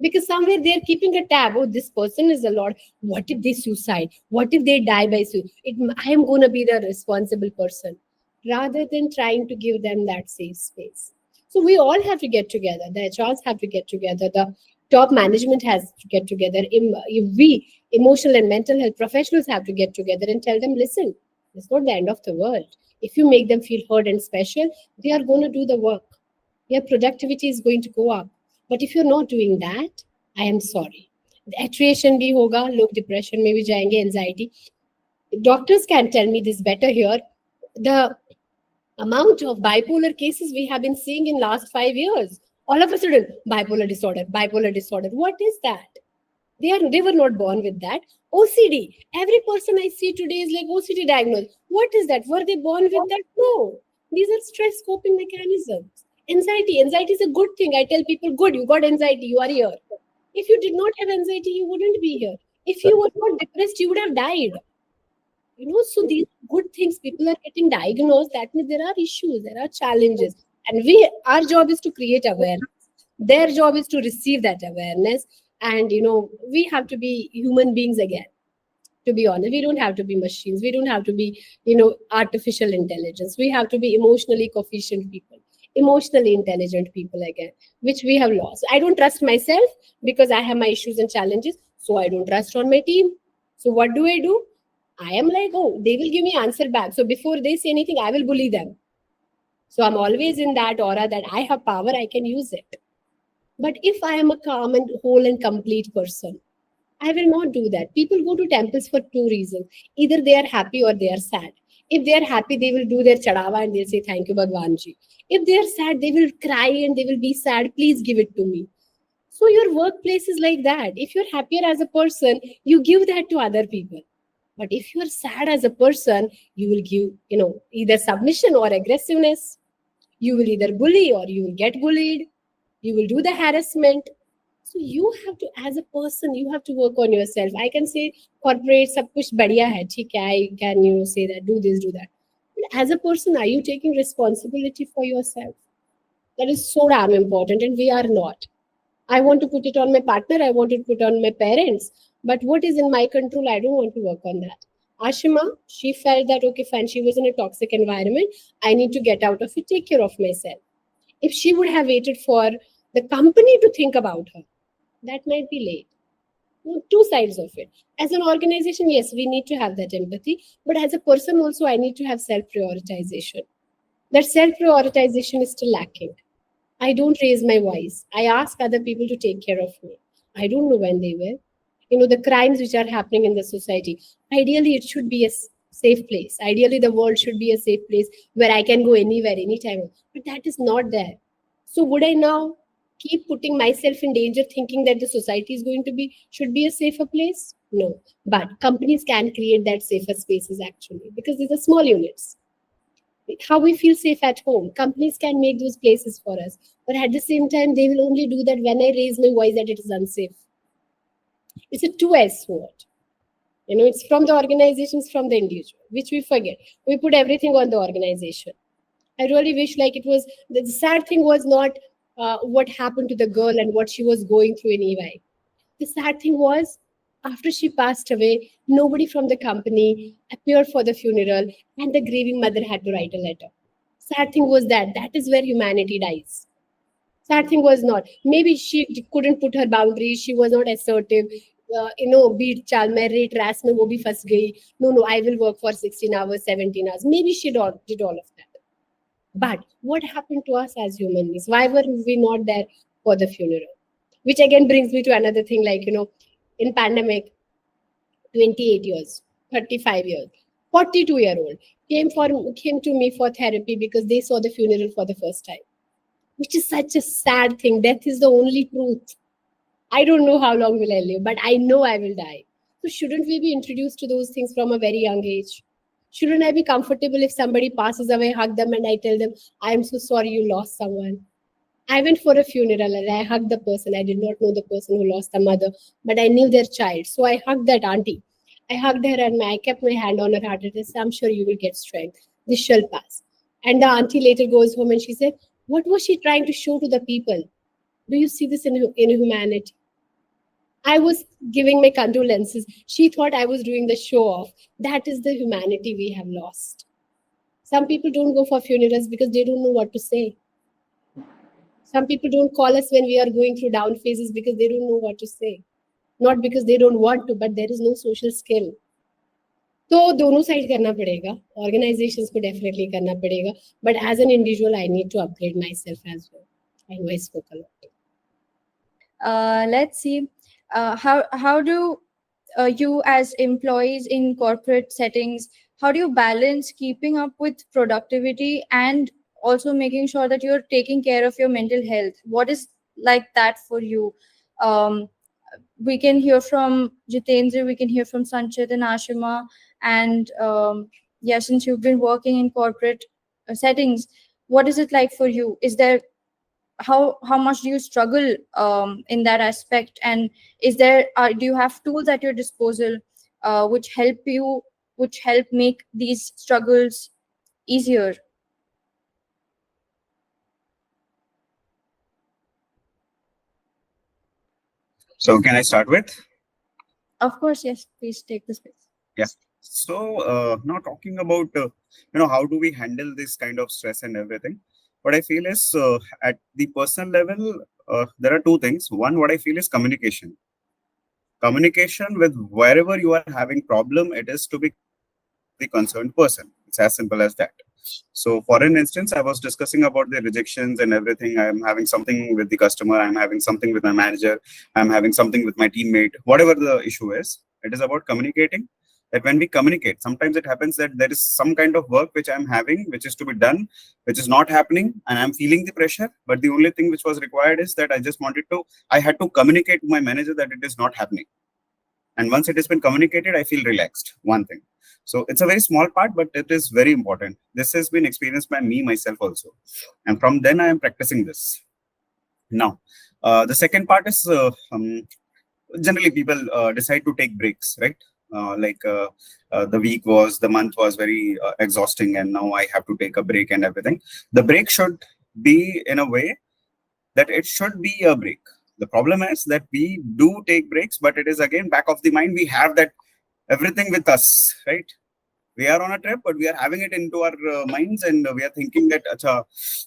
Because somewhere they're keeping a tab. Oh, this person is a lot. What if they suicide? What if they die by suicide? I am going to be the responsible person. Rather than trying to give them that safe space. So we all have to get together. The HRs have to get together. The top management has to get together. We, emotional and mental health professionals, have to get together and tell them, listen, it's not the end of the world. If you make them feel heard and special, they are going to do the work. Your productivity is going to go up. But if you're not doing that, I am sorry. The attrition bhi hoga, log depression mein bhi jayenge, anxiety. Doctors can tell me this better here. The amount of bipolar cases we have been seeing in last 5 years. All of a sudden, bipolar disorder. What is that? They were not born with that. OCD. Every person I see today is like OCD diagnosed. What is that? Were they born with that? No. These are stress coping mechanisms. Anxiety is a good thing. I tell people, good, you got anxiety, you are here. If you did not have anxiety, you wouldn't be here. If you were not depressed, you would have died. So these good things, people are getting diagnosed. That means there are issues, there are challenges. And our job is to create awareness. Their job is to receive that awareness. And, we have to be human beings again. To be honest, we don't have to be machines. We don't have to be, artificial intelligence. We have to be emotionally coefficient people. Emotionally intelligent people again, which we have lost. I don't trust myself because I have my issues and challenges. So I don't trust on my team. So what do? I am like, oh, they will give me answer back. So before they say anything, I will bully them. So I'm always in that aura that I have power, I can use it. But if I am a calm and whole and complete person, I will not do that. People go to temples for 2 reasons. Either they are happy or they are sad. If they are happy, they will do their chadawa and they'll say, thank you, Bhagwan Ji. If they are sad, they will cry and they will be sad. Please give it to me. So your workplace is like that. If you're happier as a person, you give that to other people. But if you're sad as a person, you will give, either submission or aggressiveness. You will either bully or you will get bullied. You will do the harassment. So you have to, as a person, you have to work on yourself. I can say corporate, sab kuch badhiya hai, theek hai, I can, say that, do this, do that. But as a person, are you taking responsibility for yourself? That is so damn important, and we are not. I want to put it on my partner, I want to put it on my parents, but what is in my control, I don't want to work on that. Ashima, she felt that, okay, fine, she was in a toxic environment, I need to get out of it, take care of myself. If she would have waited for the company to think about her, that might be late. 2 sides of it. As an organization, yes, we need to have that empathy, but as a person also, I need to have self-prioritization. That self-prioritization is still lacking. I don't raise my voice. I ask other people to take care of me. I don't know when they will. The crimes which are happening in the society, ideally it should be a safe place. Ideally, the world should be a safe place where I can go anywhere, anytime. But that is not there. So would I now keep putting myself in danger thinking that the society should be a safer place? No. But companies can create that safer spaces actually, because these are small units. How we feel safe at home. Companies can make those places for us. But at the same time, they will only do that when I raise my voice that it is unsafe. It's a two-edged sword. It's from the organizations, from the individual, which we forget. We put everything on the organization. I really wish the sad thing was not what happened to the girl and what she was going through in EY. The sad thing was, after she passed away, nobody from the company appeared for the funeral, and the grieving mother had to write a letter. Sad thing was that is where humanity dies. Sad thing was not. Maybe she couldn't put her boundaries. She was not assertive. Beat chal, मैं rate race में वो भी फंस गई. No, I will work for 16 hours, 17 hours. Maybe she did all of that. But what happened to us as human beings? Why were we not there for the funeral? Which again brings me to another thing, like, in pandemic, 28 years, 35 years, 42-year-old came to me for therapy because they saw the funeral for the first time, which is such a sad thing. Death is the only truth. I don't know how long will I live, but I know I will die. So shouldn't we be introduced to those things from a very young age? Shouldn't I be comfortable if somebody passes away, hug them, and I tell them, I am so sorry you lost someone? I went for a funeral and I hugged the person. I did not know the person who lost the mother, but I knew their child. So I hugged that auntie. I hugged her and I kept my hand on her heart and I said, I'm sure you will get strength. This shall pass. And the auntie later goes home and she said, what was she trying to show to the people? Do you see this in humanity? I was giving my condolences. She thought I was doing the show off. That is the humanity we have lost. Some people don't go for funerals because they don't know what to say. Some people don't call us when we are going through down phases because they don't know what to say. Not because they don't want to, but there is no social skill. तो दोनों side करना पड़ेगा. Organizations को definitely करना पड़ेगा. But as an individual, I need to upgrade myself as well. I know I spoke a lot. Let's see. How do you as employees in corporate settings, how do you balance keeping up with productivity and also making sure that you're taking care of your mental health? What is like that for you? We can hear from Jitendra, we can hear from Sanchit and Ashima, and since you've been working in corporate settings, what is it like for you? Is there how much do you struggle in that aspect, and is there do you have tools at your disposal which help make these struggles easier? So can I start with? Of course, yes, please take the space. Yeah. So now talking about how do we handle this kind of stress and everything, what I feel is at the personal level, there are two things. One, what I feel is communication. Communication with wherever you are having problem, it is to be the concerned person. It's as simple as that. So for an instance, I was discussing about the rejections and everything. I'm having something with the customer. I'm having something with my manager. I'm having something with my teammate. Whatever the issue is, it is about communicating. That when we communicate, sometimes it happens that there is some kind of work which I'm having, which is to be done, which is not happening, and I'm feeling the pressure. But the only thing which was required is that I had to communicate to my manager that it is not happening. And once it has been communicated, I feel relaxed. One thing. So it's a very small part, but it is very important. This has been experienced by me myself also. And from then I am practicing this. Now, the second part is generally people decide to take breaks, right? The month was very exhausting, and now I have to take a break and everything. The break should be in a way that it should be a break. The problem is that we do take breaks, but it is again back of the mind. We have that everything with us, right? We are on a trip, but we are having it into our minds, and we are thinking that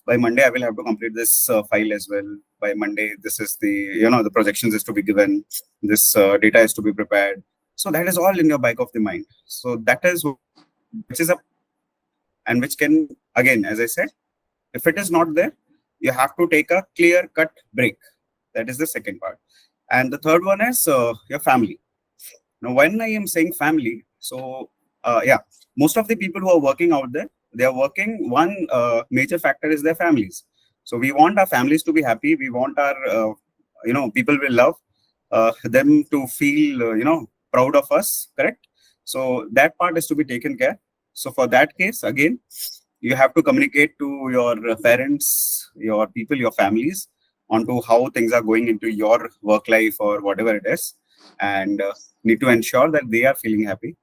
by Monday I will have to complete this file as well. By Monday, this is the projections is to be given. This data is to be prepared. So that is all in your back of the mind. So that is which is and which can, again, as I said, if it is not there, you have to take a clear-cut break. That is the second part. And the third one is your family. Now, when I am saying family, so most of the people who are working out there, they are working, one major factor is their families. So we want our families to be happy. We want our, people will love them to feel, proud of us, correct? So that part is to be taken care. So for that case, again, you have to communicate to your parents, your people, your families onto how things are going into your work life or whatever it is, and need to ensure that they are feeling happy,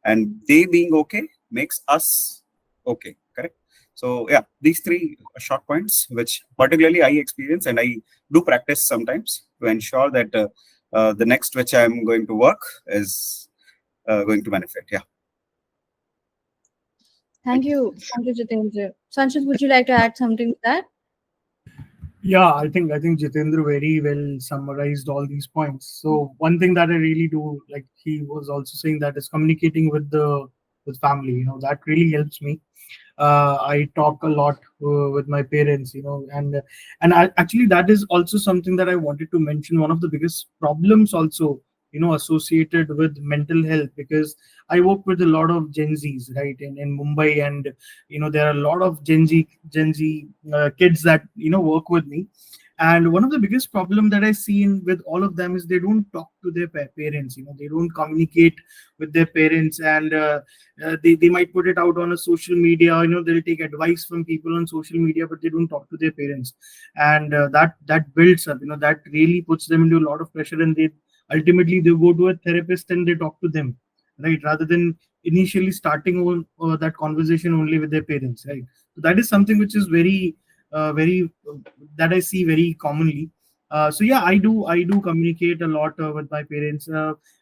and they being okay makes us okay, correct? So that is So yeah, these three short points, which particularly I experience and I do practice sometimes to ensure that the next which I'm going to work is going to benefit. Yeah. Thank you. Thank you, Jitendra. Sanchit, would you like to add something to that? Yeah, I think Jitendra very well summarized all these points. So one thing that I really do, like he was also saying, that is communicating with family. That really helps me. I talk a lot with my parents, and actually that is also something that I wanted to mention. One of the biggest problems also, associated with mental health, because I work with a lot of Gen Zs, right, in Mumbai, and there are a lot of Gen Z kids that work with me. And one of the biggest problem that I see with all of them is they don't talk to their parents. They don't communicate with their parents, and they might put it out on a social media. They'll take advice from people on social media, but they don't talk to their parents, and that builds up. That really puts them into a lot of pressure, and they ultimately they go to a therapist and they talk to them, right, rather than initially starting that conversation only with their parents, right. So that is something which is very that I see very commonly. So yeah, I do communicate a lot with my parents.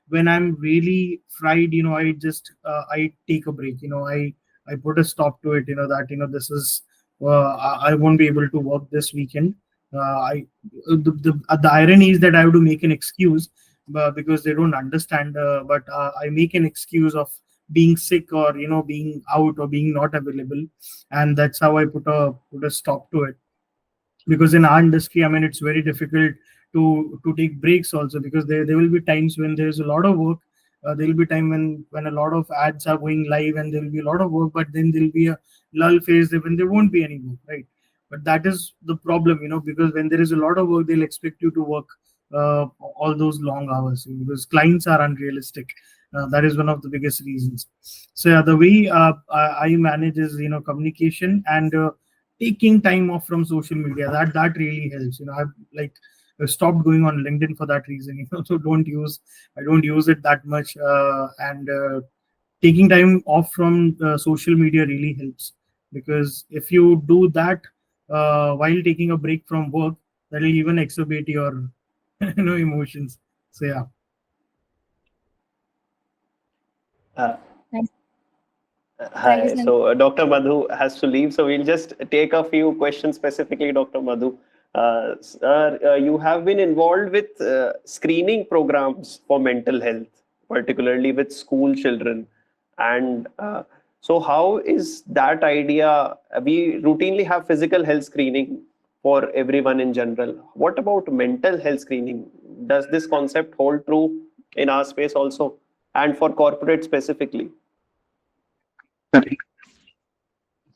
When I'm really fried, I take a break. I put a stop to it. That this is I won't be able to work this weekend. I the irony is that I have to make an excuse, because they don't understand. But I make an excuse of being sick, or being out, or being not available, and that's how I put a stop to it. Because in our industry, I mean, it's very difficult to take breaks also, because there will be times when there's a lot of work. There will be time when a lot of ads are going live, and there will be a lot of work, but then there will be a lull phase when there won't be any work, right. But that is the problem, because when there is a lot of work, they'll expect you to work all those long hours, because clients are unrealistic. That is one of the biggest reasons. So yeah, the way I manage is communication, and taking time off from social media. That really helps. I've like stopped going on LinkedIn for that reason. So I don't use it that much, and taking time off from social media really helps, because if you do that while taking a break from work, that will even exacerbate your emotions. So yeah. Uh, Thank thank you, Hi. Sanchit. So Dr. Madhu has to leave, so we'll just take a few questions specifically, Dr. Madhu. Sir, you have been involved with screening programs for mental health, particularly with school children. And so, how is that idea? We routinely have physical health screening for everyone in general. What about mental health screening? Does this concept hold true in our space also, and for corporate specifically? Correct.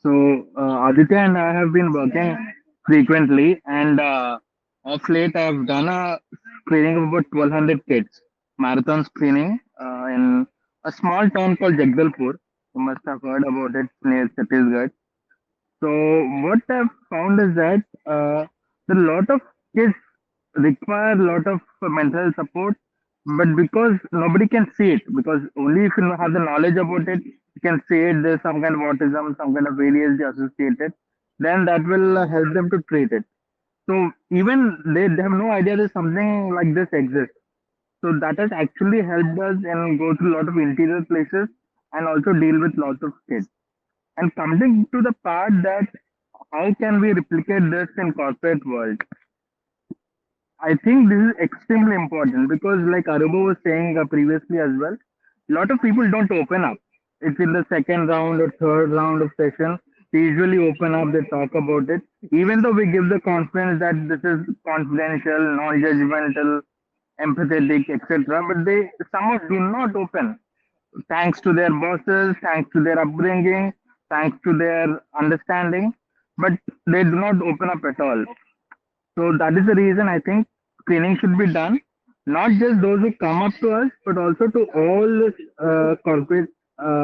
So Aditya and I have been working frequently, and of late I've done a screening of about 1,200 kids, marathon screening in a small town called Jagdalpur. You must have heard about it, near Chhattisgarh. So what I've found is that a lot of kids require a lot of mental health support, but because nobody can see it, because only if you have the knowledge about it, you can see it. There's some kind of autism, some kind of ADHD associated. Then that will help them to treat it. So even they have no idea that something like this exists. So that has actually helped us and go to a lot of interior places and also deal with lots of kids. And coming to the part that how can we replicate this in corporate world? I think this is extremely important because, like Arouba was saying previously as well, a lot of people don't open up. It's in the second round or third round of session. They usually open up, they talk about it. Even though we give the confidence that this is confidential, non-judgmental, empathetic, etc., but they somehow do not open. Thanks to their bosses, thanks to their upbringing, thanks to their understanding, but they do not open up at all. So that is the reason I think screening should be done, not just those who come up to us, but also to all corporate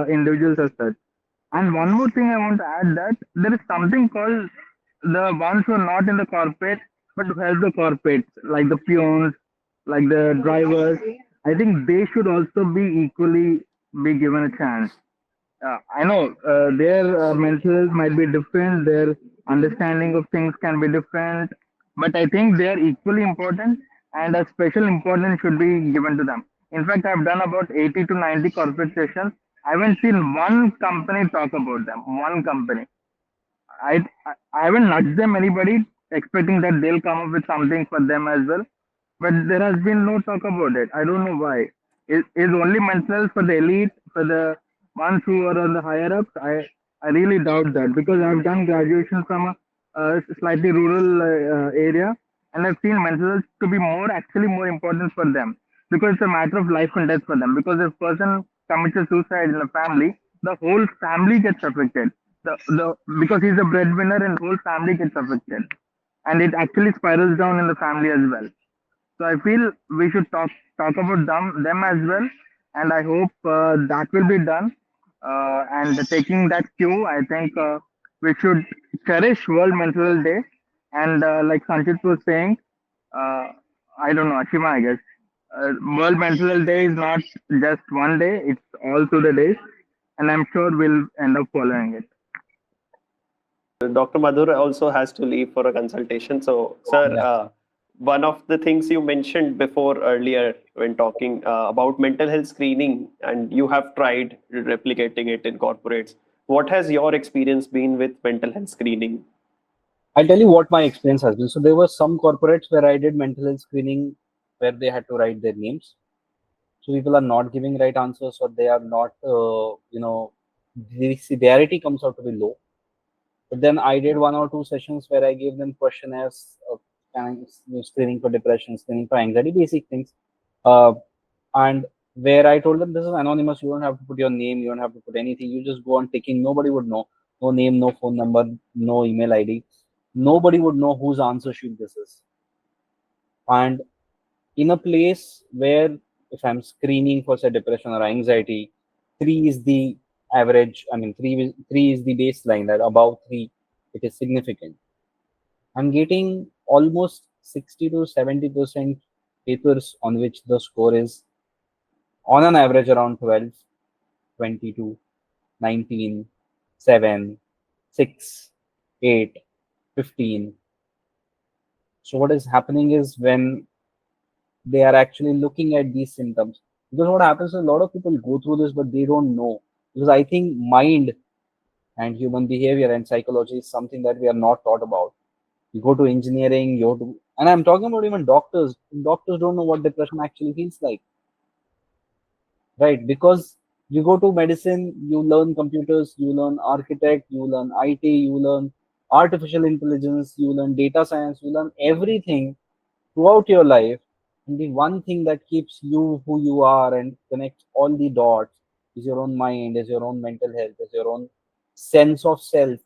individuals as such. And one more thing I want to add that there is something called the ones who are not in the corporate but who help the corporates, like the peons, like the drivers. I think they should also be equally be given a chance. I know their mental health might be different, their understanding of things can be different, but I think they are equally important, and a special importance should be given to them. In fact, I've done about 80 to 90 corporate sessions. I haven't seen one company talk about them. One company. I haven't nudged them anybody, expecting that they'll come up with something for them as well. But there has been no talk about it. I don't know why. Is only mental health for the elite, for the ones who are on the higher ups? I really doubt that, because I've done graduation from a slightly rural area, and I've seen mental health to be actually more important for them, because it's a matter of life and death for them. Because if a person commits a suicide in a family, the whole family gets affected. The Because he's a breadwinner, and whole family gets affected, and it actually spirals down in the family as well. So I feel we should talk about them as well, and I hope that will be done. And taking that cue, I think we should cherish World Mental Health Day. And like Sanchit was saying, uh, I don't know, Ashima, I guess. World Mental Health Day is not just one day; it's all through the days, and I'm sure we'll end up following it. Dr. Madhur also has to leave for a consultation. So, sir, Yeah. one of the things you mentioned before earlier when talking about mental health screening, and you have tried replicating it in corporates. What has your experience been with mental health screening? I'll tell you what my experience has been. So there were some corporates where I did mental health screening where they had to write their names. So people are not giving right answers, or they are not, the severity comes out to be low. But then I did 1 or 2 sessions where I gave them questionnaires, screening for depression, screening for anxiety, basic things. And where I told them this is anonymous, you don't have to put your name, you don't have to put anything, you just go on ticking, nobody would know. No name, no phone number, no email ID. Nobody would know whose answer sheet this is. And in a place where if I'm screening for say depression or anxiety, 3 is the average. I mean, three is the baseline. That above 3, it is significant. I'm getting almost 60 to 70% papers on which the score is on an average around 12, 22, 19, 7, 6, 8, 15. So what is happening is when they are actually looking at these symptoms, because what happens is a lot of people go through this but they don't know, because I think mind and human behavior and psychology is something that we are not taught about. You go to engineering, and I'm talking about even doctors don't know what depression actually feels like, right? Because you go to medicine, you learn computers, you learn architect, you learn IT, you learn artificial intelligence, you learn data science, you learn everything throughout your life. And the one thing that keeps you who you are and connects all the dots is your own mind, is your own mental health, is your own sense of self.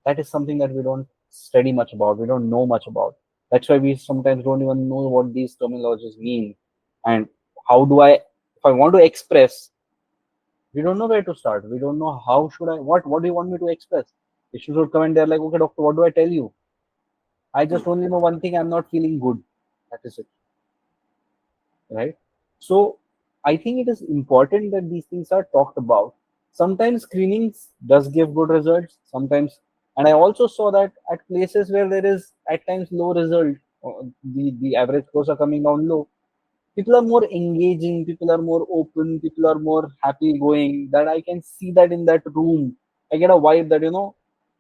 That is something that we don't study much about, we don't know much about. That's why we sometimes don't even know what these terminologies mean. And how do I, if I want to express, we don't know where to start. We don't know how should I, what do you want me to express? Issues would come and they're like, okay, doctor, what do I tell you? I just only know one thing, I'm not feeling good. That is it. Right? So I think it is important that these things are talked about. Sometimes screenings does give good results, sometimes, and I also saw that at places where there is at times low result, the average scores are coming down low. People are more engaging, people are more open, people are more happy going. That I can see that in that room. I get a vibe that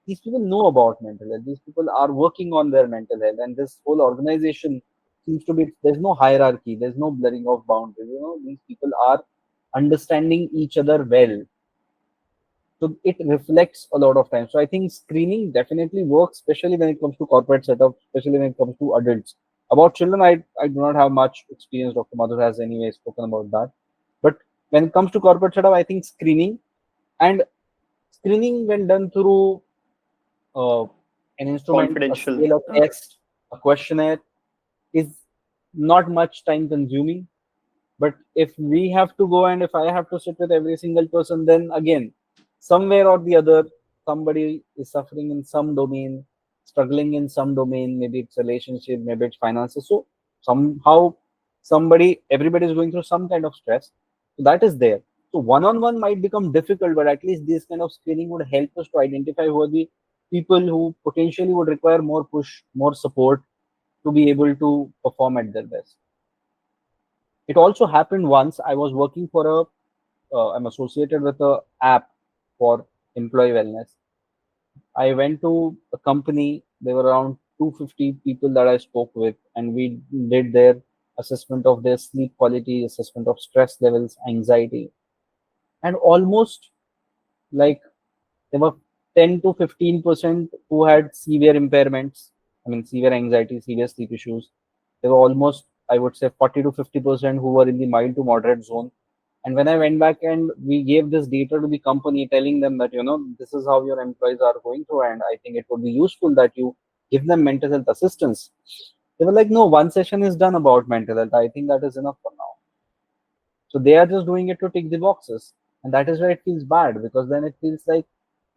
these people know about mental health. These people are working on their mental health, and this whole organization seems to be, there's no hierarchy, there's no blurring of boundaries. These people are understanding each other well. So it reflects a lot of time. So I think screening definitely works, especially when it comes to corporate setup, especially when it comes to adults. About children, I do not have much experience. Dr. Madhur has anyway spoken about that. But when it comes to corporate setup, I think screening when done through an instrument, a Confidential. scale of test, a questionnaire, is not much time consuming. But if we have to go and if I have to sit with every single person, then again, somewhere or the other, somebody is suffering in some domain, struggling in some domain, maybe it's relationship, maybe it's finances. So somehow everybody is going through some kind of stress. So that is there. So one-on-one might become difficult, but at least this kind of screening would help us to identify who are the people who potentially would require more push, more support to be able to perform at their best. It also happened once. I was working for I'm associated with a app for employee wellness. I went to a company. There were around 250 people that I spoke with, and we did their assessment of their sleep quality, assessment of stress levels, anxiety, and almost like there were 10 to 15% who had severe impairments. I mean, severe anxiety, severe sleep issues. There were almost, I would say, 40 to 50% who were in the mild to moderate zone. And when I went back and we gave this data to the company, telling them that, this is how your employees are going through, and I think it would be useful that you give them mental health assistance. They were like, no, one session is done about mental health. I think that is enough for now. So they are just doing it to tick the boxes. And that is where it feels bad, because then it feels like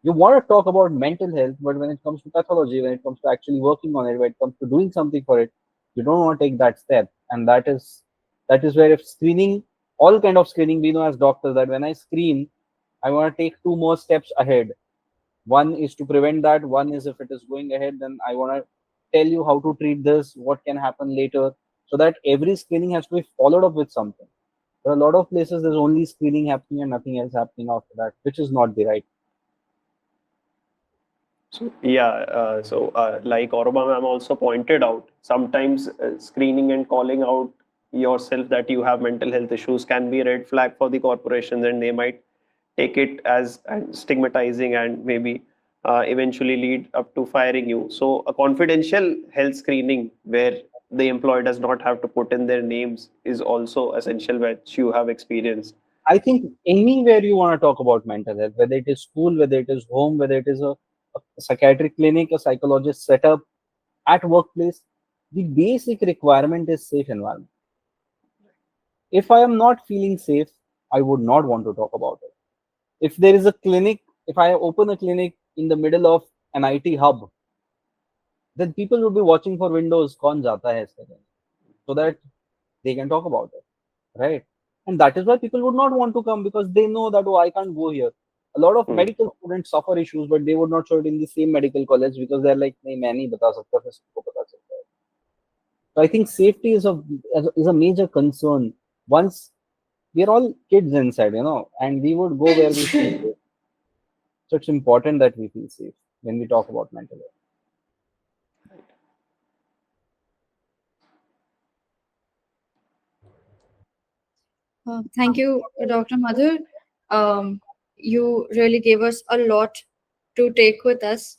you want to talk about mental health, but when it comes to pathology, when it comes to actually working on it, when it comes to doing something for it, you don't want to take that step. And that is where, if screening, all kind of screening, we know as doctors that when I screen, I want to take two more steps ahead. One is to prevent that. One is if it is going ahead, then I want to tell you how to treat this, what can happen later, so that every screening has to be followed up with something. There are a lot of places there's only screening happening and nothing else happening after that, which is not the right. So like Arouba ma'am also pointed out, sometimes screening and calling out yourself that you have mental health issues can be a red flag for the corporations, and they might take it as stigmatizing and maybe eventually lead up to firing you. So a confidential health screening where the employee does not have to put in their names is also essential, which you have experienced. I think anywhere you want to talk about mental health, whether it is school, whether it is home, whether it is a psychiatric clinic, a psychologist setup, at workplace, the basic requirement is safe environment. If I am not feeling safe, I would not want to talk about it. If there is a clinic, if I open a clinic in the middle of an IT hub, then people will be watching for windows, kaun jata hai iske liye, so that they can talk about it, right? And that is why people would not want to come, because they know that, oh, I can't go here. A lot of medical students suffer issues, but they would not show it in the same medical college because they're like, nahi, main nahi bata sakta, fir sabko pata chalta hai. So I think safety is a major concern. Once we're all kids inside, and we would go where we feel safe. So it's important that we feel safe when we talk about mental health. Thank you, Dr. Madhur. You really gave us a lot to take with us,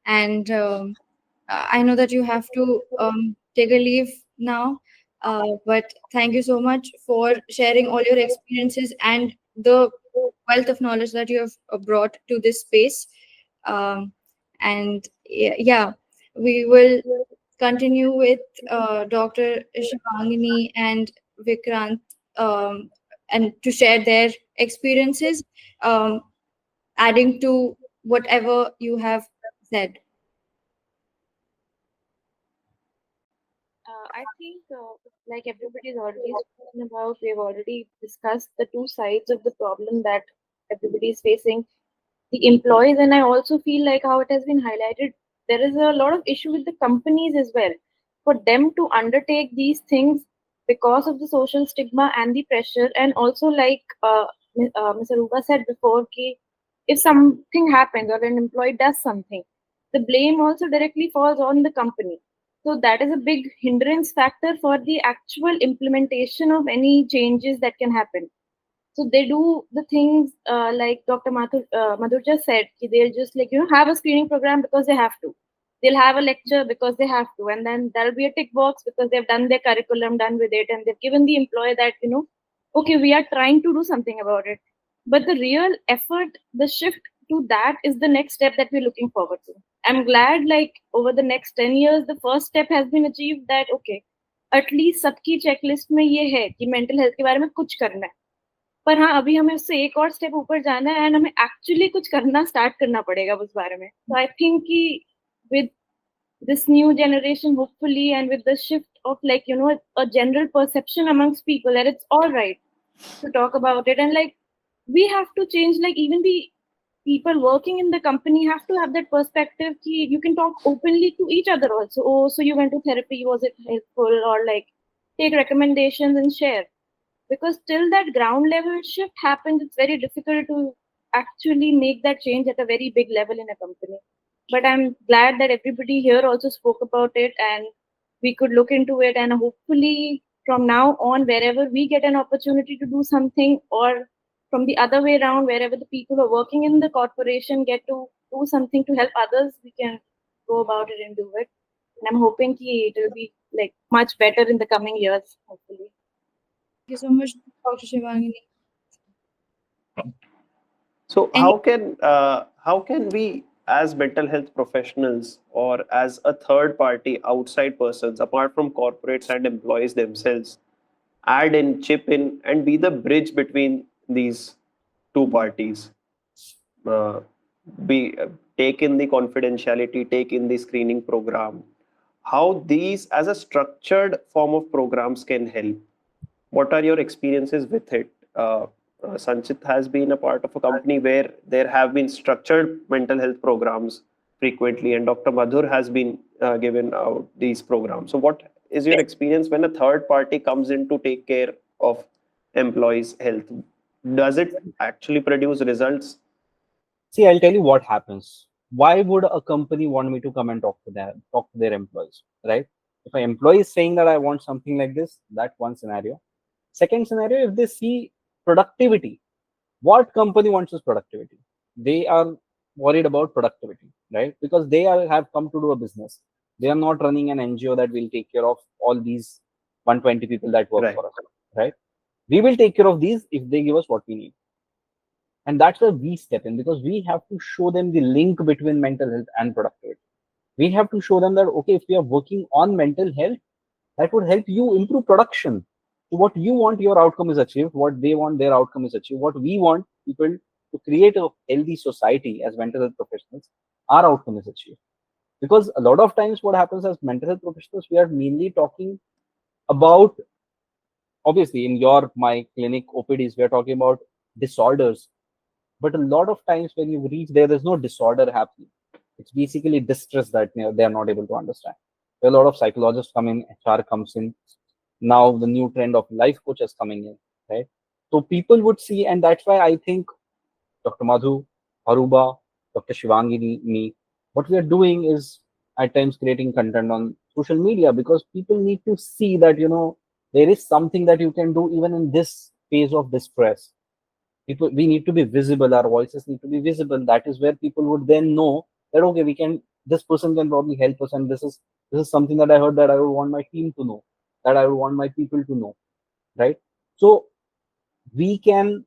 and I know that you have to take a leave now, but thank you so much for sharing all your experiences and the wealth of knowledge that you have brought to this space. And yeah, we will continue with Dr. Shivangini and Vikrant, and to share their experiences, adding to whatever you have said. I think, like everybody's already spoken about, we've already discussed the two sides of the problem that everybody is facing, the employees, and I also feel like how it has been highlighted, there is a lot of issue with the companies as well. For them to undertake these things because of the social stigma and the pressure, and also like Mr. Arouba said before, ki if something happens or an employee does something, the blame also directly falls on the company. So that is a big hindrance factor for the actual implementation of any changes that can happen. So they do the things like Dr. Madhur just said, they'll just have a screening program because they have to. They'll have a lecture because they have to, and then there'll be a tick box because they've done their curriculum, done with it, and they've given the employer that okay, we are trying to do something about it. But the real effort, the shift to that is the next step that we're looking forward to. I'm glad, like over the next 10 years, the first step has been achieved. That okay, at least सबकी checklist में ये है कि mental health के बारे में कुछ करना है, पर हाँ अभी हमें उससे एक और स्टेप ऊपर जाना है एंड हमें एक्चुअली कुछ करना स्टार्ट करना पड़ेगा उस बारे में. सो आई थिंक कि with this new generation hopefully, and with the shift of a general perception amongst people that it's all right to talk about it, and like we have to change, like even the people working in the company have to have that perspective ki you can talk openly to each other also. Oh, so you went to therapy, was it helpful? Or like take recommendations and share, because till that ground level shift happens, it's very difficult to actually make that change at a very big level in a company. But I'm glad that everybody here also spoke about it, and we could look into it, and hopefully from now on, wherever we get an opportunity to do something, or from the other way around, wherever the people who are working in the corporation get to do something to help others, we can go about it and do it. And I'm hoping it will be like much better in the coming years, hopefully. Thank you so much, Dr. Shivangini. So Any how can we as mental health professionals or as a third party outside persons apart from corporates and employees themselves add in, chip in, and be the bridge between these two parties? Uh, be Take in the confidentiality, take in the screening program. How these as a structured form of programs can help? What are your experiences with it? Sanchit has been a part of a company where there have been structured mental health programs frequently, and Dr. Madhur has been given out these programs. So, what is your experience when a third party comes in to take care of employees' health? Does it actually produce results? See, I'll tell you what happens. Why would a company want me to come and talk to their employees, right? If an employee is saying that I want something like this, that's one scenario. Second scenario, if they see productivity, what company wants is productivity? They are worried about productivity, right? Because have come to do a business. They are not running an NGO that will take care of all these 120 people that work Right. for us, right? We will take care of these if they give us what we need. And that's where we step in, because we have to show them the link between mental health and productivity. We have to show them that, okay, if we are working on mental health, that would help you improve production. So what you want, your outcome is achieved. What they want, their outcome is achieved. What we want people to create a healthy society as mental health professionals, our outcome is achieved. Because a lot of times what happens as mental health professionals, we are mainly talking about, obviously in my clinic OPDs, we are talking about disorders. But a lot of times when you reach there's no disorder happening. It's basically distress that they are not able to understand. There are a lot of psychologists come in, HR comes in. Now the new trend of life coaches coming in, right? So people would see, and that's why I think Dr. Madhu, Arouba, Dr. Shivangini, me, what we are doing is at times creating content on social media, because people need to see that, there is something that you can do even in this phase of distress. We need to be visible, our voices need to be visible. That is where people would then know that, okay, this person can probably help us, and this is something that I heard that I would want my team to know, that I would want my people to know, right? So we can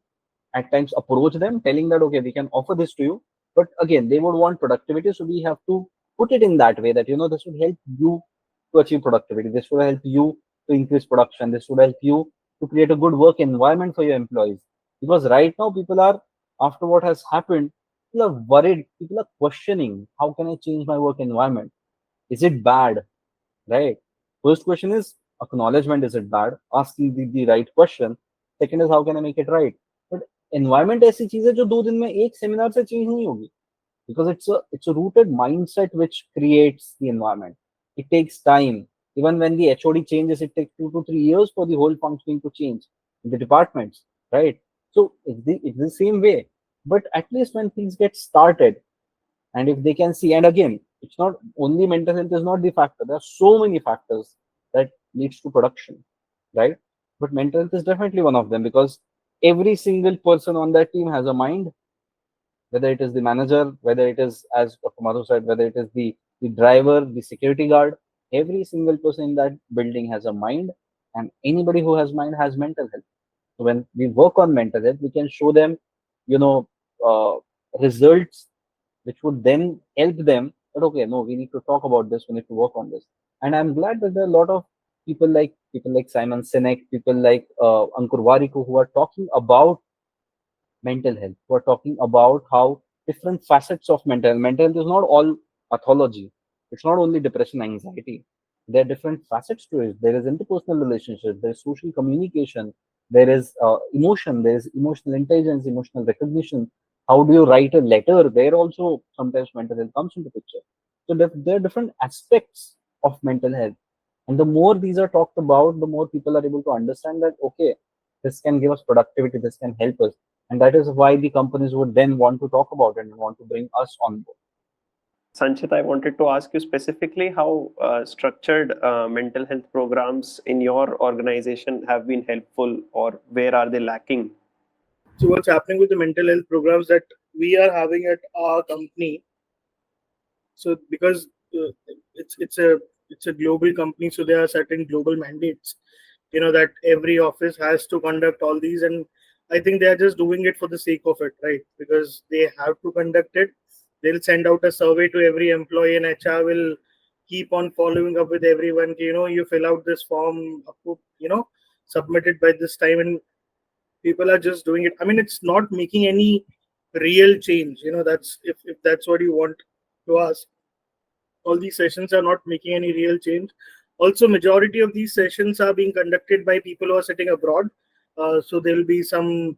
at times approach them telling that, okay, we can offer this to you, but again, they would want productivity, so we have to put it in that way that, this would help you to achieve productivity, this would help you to increase production, this would help you to create a good work environment for your employees. Because right now people are, after what has happened, people are worried, people are questioning, how can I change my work environment? Is it bad? Right? First question is acknowledgement, is it bad? Asking the right question. Second is how can I make it right? But environment ऐसी चीज है जो 2 दिन में एक seminar से change नहीं होगी, because it's a rooted mindset which creates the environment. It takes time. Even when the HOD changes, it takes 2 to 3 years for the whole functioning to change in the departments, right? So it's the same way. But at least when things get started, and if they can see, and again, it's not only mental health is not the factor. There are so many factors that leads to production, right? But mental health is definitely one of them, because every single person on that team has a mind, whether it is the manager, whether it is, as Dr. Madhu said, whether it is the driver, the security guard, every single person in that building has a mind, and anybody who has mind has mental health. So when we work on mental health, we can show them, uh, results which would then help them that, okay, no, we need to talk about this, we need to work on this. And I'm glad that there are a lot of people like Simon Sinek, people like Ankur Warikoo, who are talking about mental health, who are talking about how different facets of mental health is not all pathology. It's not only depression, anxiety. There are different facets to it. There is interpersonal relationships, there is social communication, there is emotion, there is emotional intelligence, emotional recognition. How do you write a letter? There also sometimes mental health comes into picture. So there are different aspects of mental health, and the more these are talked about, the more people are able to understand that okay, this can give us productivity, this can help us, and that is why the companies would then want to talk about it and want to bring us on board. Sanchit, I wanted to ask you specifically how structured mental health programs in your organization have been helpful, or where are they lacking? So what's happening with the mental health programs that we are having at our company? So because it's a global company, so there are certain global mandates, that every office has to conduct all these, and I think they are just doing it for the sake of it, right? Because they have to conduct it. They'll send out a survey to every employee, and HR will keep on following up with everyone. You fill out this form, submit it by this time, and people are just doing it. I mean, it's not making any real change. That's if that's what you want to ask. All these sessions are not making any real change. Also, majority of these sessions are being conducted by people who are sitting abroad. So there will be some,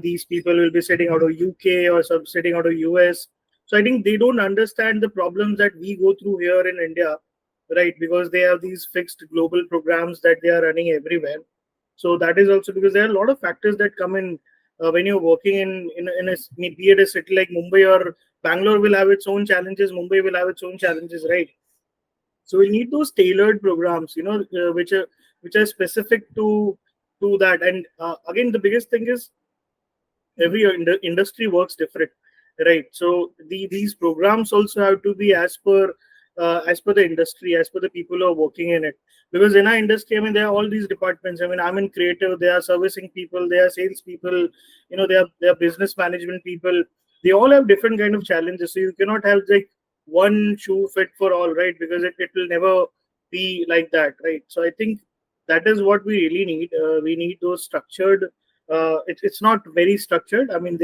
these people will be sitting out of UK or some sitting out of US. So I think they don't understand the problems that we go through here in India, right? Because they have these fixed global programs that they are running everywhere. So that is also because there are a lot of factors that come in when you're working in a, be it a city like Mumbai or Bangalore will have its own challenges. Mumbai will have its own challenges, right? So we need those tailored programs, which are specific to that. And again, the biggest thing is every industry works different, right? So these programs also have to be as per the industry, as per the people who are working in it. Because in our industry, I mean, there are all these departments. I mean, I'm in creative, there are servicing people, there are sales people, there are business management people. They all have different kind of challenges. So you cannot have like one shoe fit for all, right? Because it will never be like that, right? So I think that is what we really need. We need those structured. It's not very structured. I mean,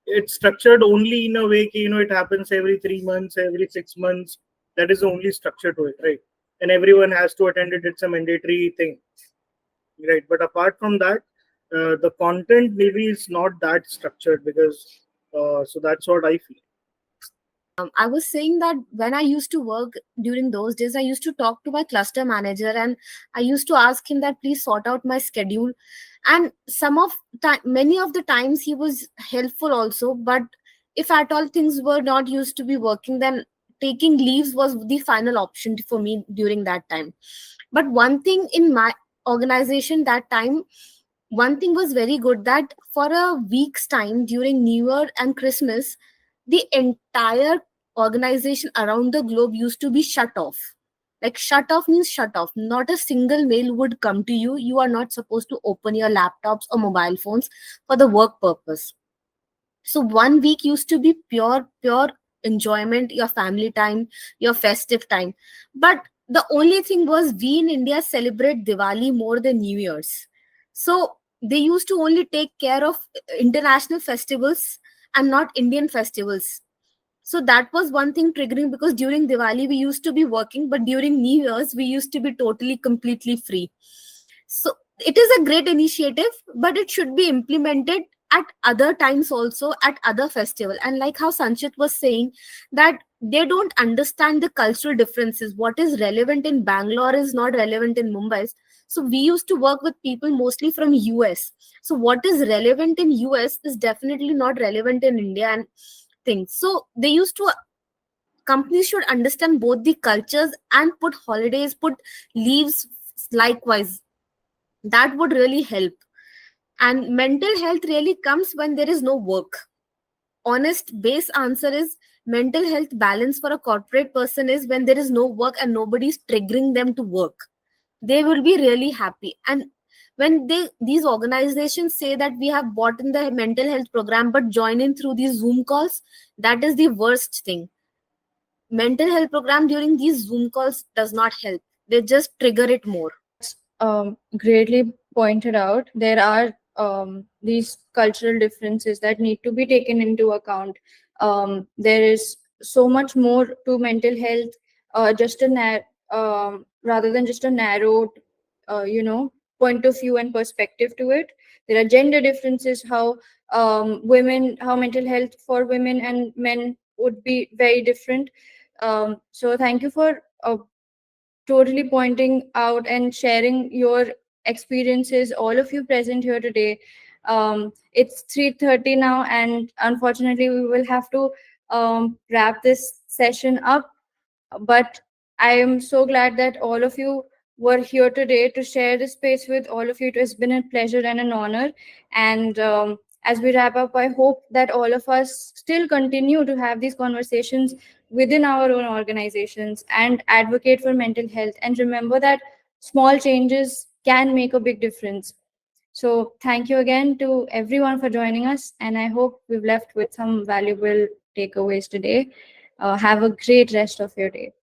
it's structured only in a way, it happens every 3 months, every 6 months. That is the only structure to it, right? And everyone has to attend it. It's a mandatory thing, right? But apart from that, the content maybe is not that structured because, so that's what I feel. I was saying that when I used to work during those days, I used to talk to my cluster manager and I used to ask him that please sort out my schedule. And many of the times he was helpful also. But if at all things were not used to be working, then taking leaves was the final option for me during that time. But one thing in my organization that time, one thing was very good that for a week's time during New Year and Christmas, the entire organization around the globe used to be shut off. Like shut off means shut off. Not a single mail would come to you. You are not supposed to open your laptops or mobile phones for the work purpose. So 1 week used to be pure enjoyment, your family time, your festive time. But the only thing was we in India celebrate Diwali more than New Year's. So they used to only take care of international festivals and not Indian festivals. So that was one thing triggering, because during Diwali we used to be working, but during New Year's we used to be totally completely free. So it is a great initiative, but it should be implemented at other times also, at other festival. And like how Sanchit was saying, that they don't understand the cultural differences. What is relevant in Bangalore is not relevant in Mumbai. So we used to work with people mostly from US. So what is relevant in US is definitely not relevant in India and things. So they used to, companies should understand both the cultures and put holidays, put leaves likewise. That would really help. And mental health really comes when there is no work. Honest base answer is mental health balance for a corporate person is when there is no work and nobody is triggering them to work. They will be really happy. And when these organizations say that we have bought in the mental health program but join in through these Zoom calls, that is the worst thing. Mental health program during these Zoom calls does not help. They just trigger it more. Greatly pointed out. There are these cultural differences that need to be taken into account. There is so much more to mental health, rather than just a narrow, point of view and perspective to it. There are gender differences, how how mental health for women and men would be very different. So thank you for totally pointing out and sharing your experiences, all of you present here today. It's 3:30 now, and unfortunately we will have to wrap this session up, but I am so glad that all of you were here today to share this space with all of you. It has been a pleasure and an honor. And as we wrap up, I hope that all of us still continue to have these conversations within our own organizations and advocate for mental health. And remember that small changes can make a big difference. So thank you again to everyone for joining us. And I hope we've left with some valuable takeaways today. Have a great rest of your day.